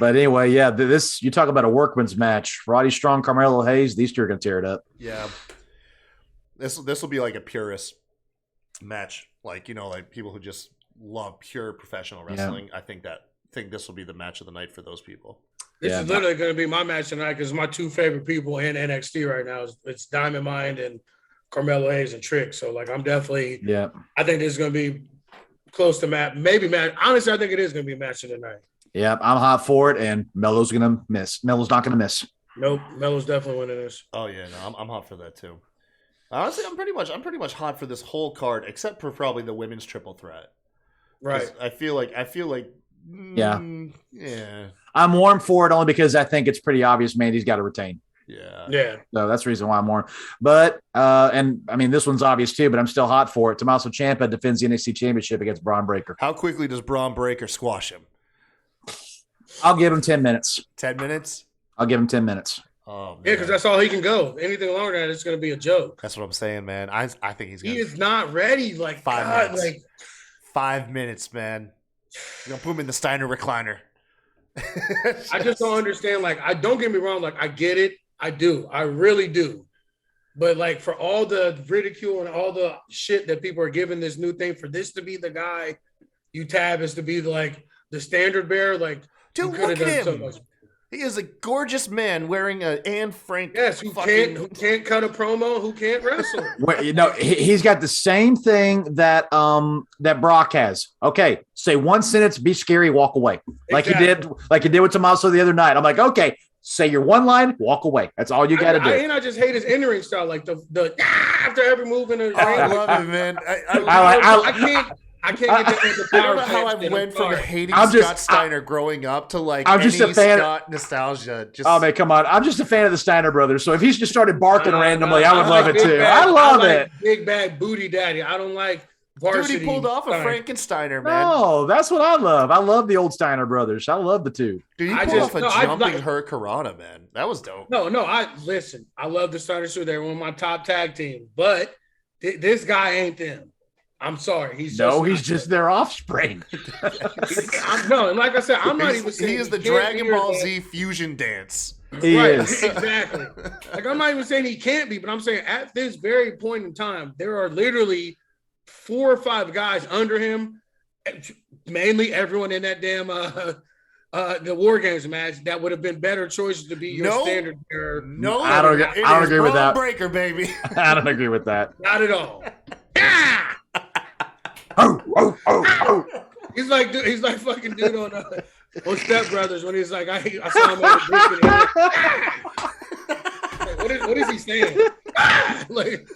But anyway, yeah, you talk about a workman's match. Roddy Strong, Carmelo Hayes, these two are going to tear it up. Yeah. This will be like a purist match. Like, like people who just love pure professional wrestling. Yeah. I think this will be the match of the night for those people. This is literally going to be my match tonight because my two favorite people in NXT right now it's Diamond Mine and Carmelo Hayes and Trick. So, like, I'm definitely I think this is going to be close to match. Maybe match. Honestly, I think it is going to be a match of the night. Yeah, I'm hot for it, and Melo's going to miss. Melo's not going to miss. Nope, Melo's definitely winning this. Oh yeah, no, I'm hot for that too. Honestly, I'm pretty much hot for this whole card, except for probably the women's triple threat. Right. I feel like. Yeah. I'm warm for it only because I think it's pretty obvious Mandy's got to retain. Yeah. Yeah. So that's the reason why I'm warm. But and I mean this one's obvious too, but I'm still hot for it. Tommaso Ciampa defends the NXT Championship against Braun Breaker. How quickly does Braun Breaker squash him? I'll give him 10 minutes. 10 minutes? I'll give him 10 minutes. Oh, man. Yeah, because that's all he can go. Anything longer than that, it's going to be a joke. That's what I'm saying, man. I think he's going to. He is not ready. Like, 5 minutes. 5 minutes, man. You're going to put him in the Steiner recliner. I just don't understand. Like, don't get me wrong. Like, I get it. I do. I really do. But, like, for all the ridicule and all the shit that people are giving this new thing, for this to be the guy you tab as to be, like, the standard bearer, like, dude, look at him. So much. He is a gorgeous man wearing a Anne Frank. Yes, who can't cut a promo, who can't wrestle. Well, he's got the same thing that that Brock has. Okay, say one sentence, be scary, walk away. Exactly. Like he did with Tommaso the other night. I'm like, okay, say your one line, walk away. That's all you got to do. And I just hate his in-ring style, like the after every move in the ring. I love it, man. I can't get that with the power. I don't know how I went from hating Scott Steiner growing up to like I'm just a fan Scott nostalgia. Oh man, come on! I'm just a fan of the Steiner brothers. So if he's just started barking randomly, I would love it too. I love it. Big bad booty daddy. I don't like varsity. Dude, he pulled off a Frankensteiner, man. No, that's what I love. I love the old Steiner brothers. I love the two. Dude, he pulled off a jumping Hurricanrana, man. That was dope. No, listen. I love the Steiner suit. They're one of my top tag teams, but this guy ain't them. I'm sorry. He's just their offspring. No, and like I said, I'm not even saying he is the Dragon Ball Z fusion dance. He is. Exactly. Like I'm not even saying he can't be, but I'm saying at this very point in time, there are literally 4 or 5 guys under him, mainly everyone in that damn the War Games match that would have been better choices to be your standard bearer. No, I don't agree with that. Breaker, baby. I don't agree with that. Not at all. He's like fucking dude on Step Brothers when he's like I saw him on the what is he saying? Like,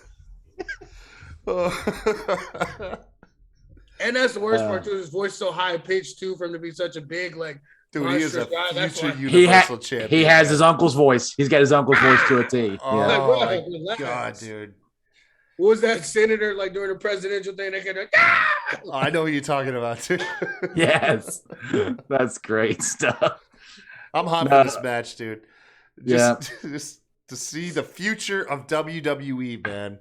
and that's the worst part too. His voice so high pitched too for him to be such a big like. Dude, he is a future Universal champion. He has his uncle's voice. He's got his uncle's voice to a T. Oh my God, dude. What was that senator like during the presidential thing? They could I know who you're talking about too. Yes, that's great stuff. I'm hot for this match, dude. Just to see the future of WWE, man.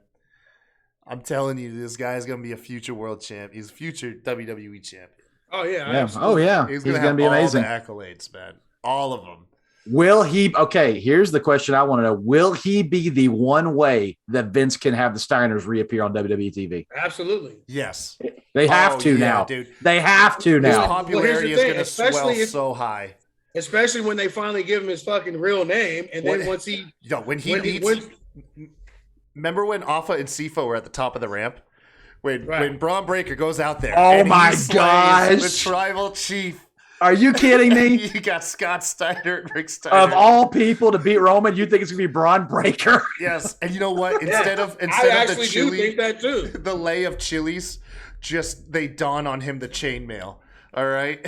I'm telling you, this guy's gonna be a future world champ. He's a future WWE champion. Oh yeah. Yeah. Oh yeah. He's gonna have be amazing. All the accolades, man. All of them. Will he? Okay, here's the question I want to know: will he be the one way that Vince can have the Steiners reappear on WWE TV? Absolutely. Yes. They have to now, dude. They have to His now. popularity is going to swell so high. Especially when they finally give him his fucking real name, and then once he, remember when Alpha and Sifa were at the top of the ramp? When Braun Breaker goes out there. Oh my gosh! The tribal chief. Are you kidding me? You got Scott Steiner and Rick Steiner. Of all people to beat Roman, you think it's gonna be Braun Breaker? Yes, and you know what? Instead of the chili, think that too. The lay of chilies, just they don on him the chainmail. All right.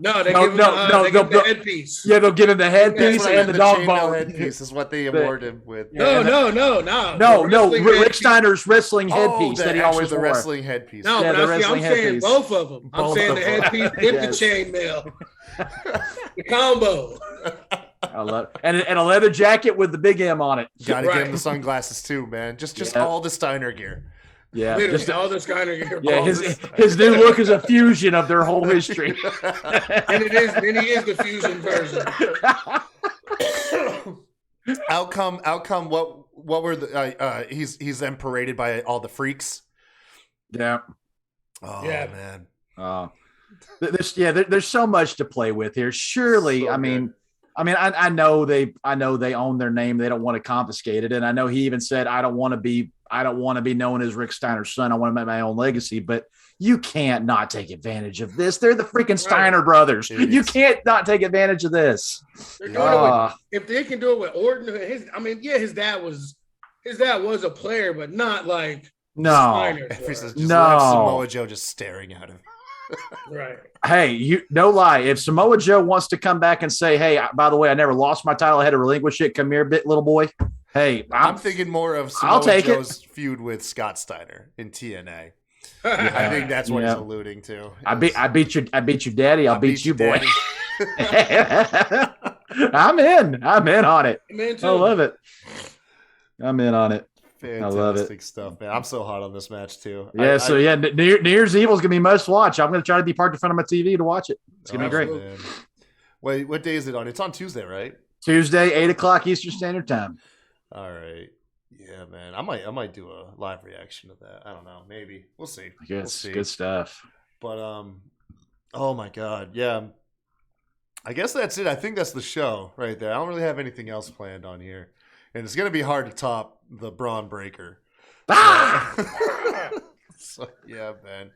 No, they give him the headpiece. Yeah, they'll give him the headpiece and the dog bone headpiece is what they award him with. No. Rick Steiner's wrestling headpiece that he always wore. The wrestling headpiece. No, but I'm saying both of them. I'm saying the headpiece with the chainmail, the combo. I love it. And a leather jacket with the big M on it. Got to give him the sunglasses too, man. Just all the Steiner gear. Yeah, literally all this kind of gear. Yeah, his new look is a fusion of their whole history. And he is the fusion version. Outcome. What were the? He's then paraded by all the freaks. Yeah. Oh yeah, man. There's so much to play with here. Surely, so I know they own their name. They don't want to confiscate it. And I know he even said, I don't want to be known as Rick Steiner's son. I want to make my own legacy. But you can't not take advantage of this. They're the freaking Steiner brothers. You can't not take advantage of this. They're doing if they can do it with Orton, his dad was a player, but not like Steiner's. Samoa Joe just staring at him. Right. Hey, no lie. If Samoa Joe wants to come back and say, "Hey, by the way, I never lost my title. I had to relinquish it. Come here, little boy." Hey, I'm thinking more of Samoa Joe's feud with Scott Steiner in TNA. I think that's what he's alluding to. I beat your daddy. I'll beat you, boy. I'm in on it. I love it. I'm in on it. Fantastic I love it. Stuff, man. I'm so hot on this match too. Yeah, New Year's Evil is gonna be must watch. I'm gonna try to be parked in front of my TV to watch it. It's gonna be great. Man. Wait, what day is it on? It's on Tuesday, right? Tuesday, 8:00 Eastern Standard Time. All right. Yeah, man. I might do a live reaction to that. I don't know. Maybe. We'll see. We'll see. Good stuff. But oh my God. Yeah. I guess that's it. I think that's the show right there. I don't really have anything else planned on here. And it's gonna be hard to top the Braun Breaker. So yeah, man.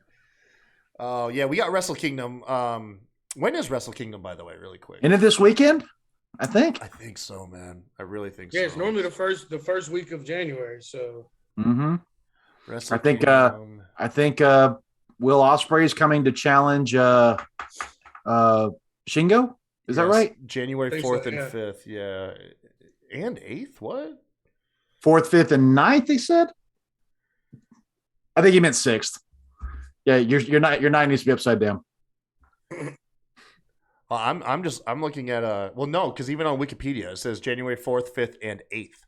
Oh yeah, we got Wrestle Kingdom. When is Wrestle Kingdom, by the way, really quick? Isn't it this weekend? I think so, man. I really think so. Yeah, it's normally the first week of January. So I think Will Ospreay is coming to challenge Shingo. Is that right? January 4th and 5th. Yeah. And 8th? What? 4th, 5th, and 9th, they said? I think he meant 6th. Yeah, your 9 needs to be upside down. I'm looking at because even on Wikipedia it says January 4th, 5th, and 8th.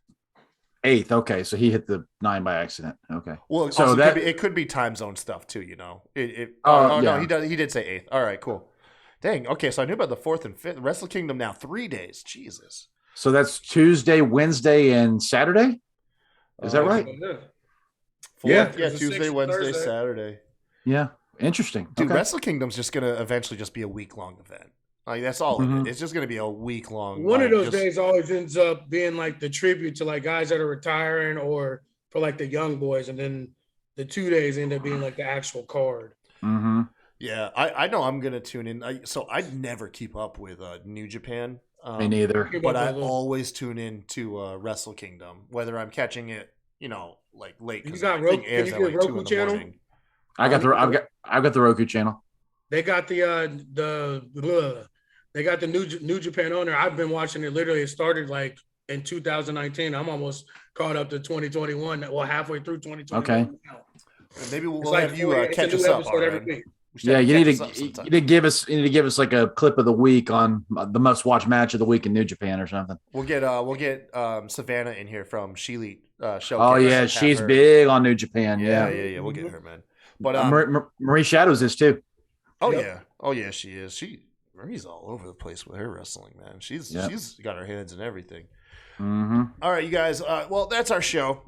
8th, okay. So he hit the 9 by accident. Okay. Well, so it could be time zone stuff too, you know. No, he did say 8th. All right, cool. Dang, okay, so I knew about the 4th and 5th. Wrestle Kingdom now 3 days. Jesus. So that's Tuesday, Wednesday, and Saturday? Is that right? Yeah, Tuesday, Wednesday, Saturday. Yeah, interesting. Dude, Wrestle Kingdom's just going to eventually just be a week-long event. Like, that's all of it. It's just going to be a week-long. One of those days always ends up being like the tribute to like guys that are retiring or for like the young boys. And then the 2 days end up being like the actual card. Mm-hmm. Yeah, I know I'm going to tune in. So I never keep up with New Japan. Me neither. But I always tune in to Wrestle Kingdom, whether I'm catching it, like late. You got Roku? Can you get Roku channel? I've got the Roku channel. They got they got the New Japan on there. I've been watching it. Literally, it started like in 2019. I'm almost caught up to 2021. Well, halfway through 2021. Okay. Maybe we'll have you catch us up. Yeah, you need to give us like a clip of the week on the most watched match of the week in New Japan or something. We'll get Savannah in here from She Showcase. Oh yeah, she's big on New Japan. Yeah. We'll get her, man. But Marie Shadows is too. Oh yeah, she is. Marie's all over the place with her wrestling, man. She's got her hands in everything. Mm-hmm. All right, you guys. Well, that's our show.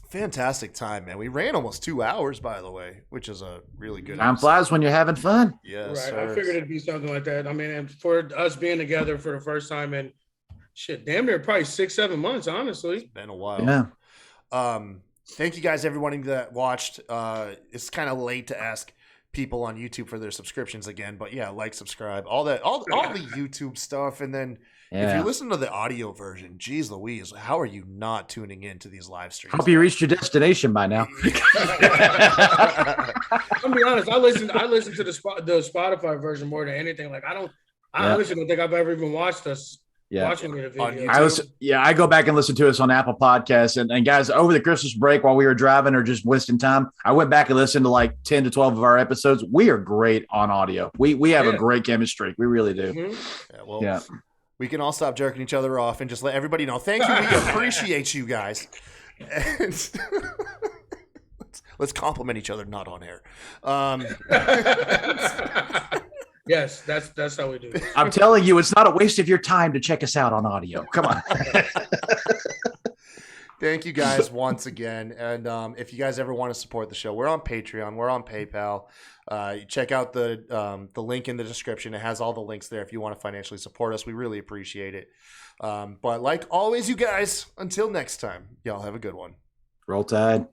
Fantastic time, man. We ran almost 2 hours, by the way, which is a really good. Time flies when you're having fun. Yes, right. Sir. I figured it'd be something like that. I mean, and for us being together for the first time in damn near probably 6-7 months, honestly. It's been a while. Yeah. Thank you guys, everybody that watched. It's kind of late to ask people on YouTube for their subscriptions again, but yeah, like, subscribe, all the YouTube stuff, and then. Yeah. If you listen to the audio version, geez Louise, how are you not tuning in to these live streams? Hope you reached your destination by now. I'll be honest, I listen to the Spotify version more than anything. Like I honestly don't think I've ever even watched us watching the video. I go back and listen to us on Apple Podcasts. And guys, over the Christmas break while we were driving or just wasting time, I went back and listened to like 10 to 12 of our episodes. We are great on audio. We have a great chemistry. We really do. Mm-hmm. We can all stop jerking each other off and just let everybody know. Thank you. We appreciate you guys. And let's compliment each other, not on air. Yes, that's how we do it. I'm telling you, it's not a waste of your time to check us out on audio. Come on. Thank you guys once again. And if you guys ever want to support the show, we're on Patreon. We're on PayPal. Check out the link in the description. It has all the links there if you want to financially support us. We really appreciate it. But like always, you guys, until next time, y'all have a good one. Roll Tide.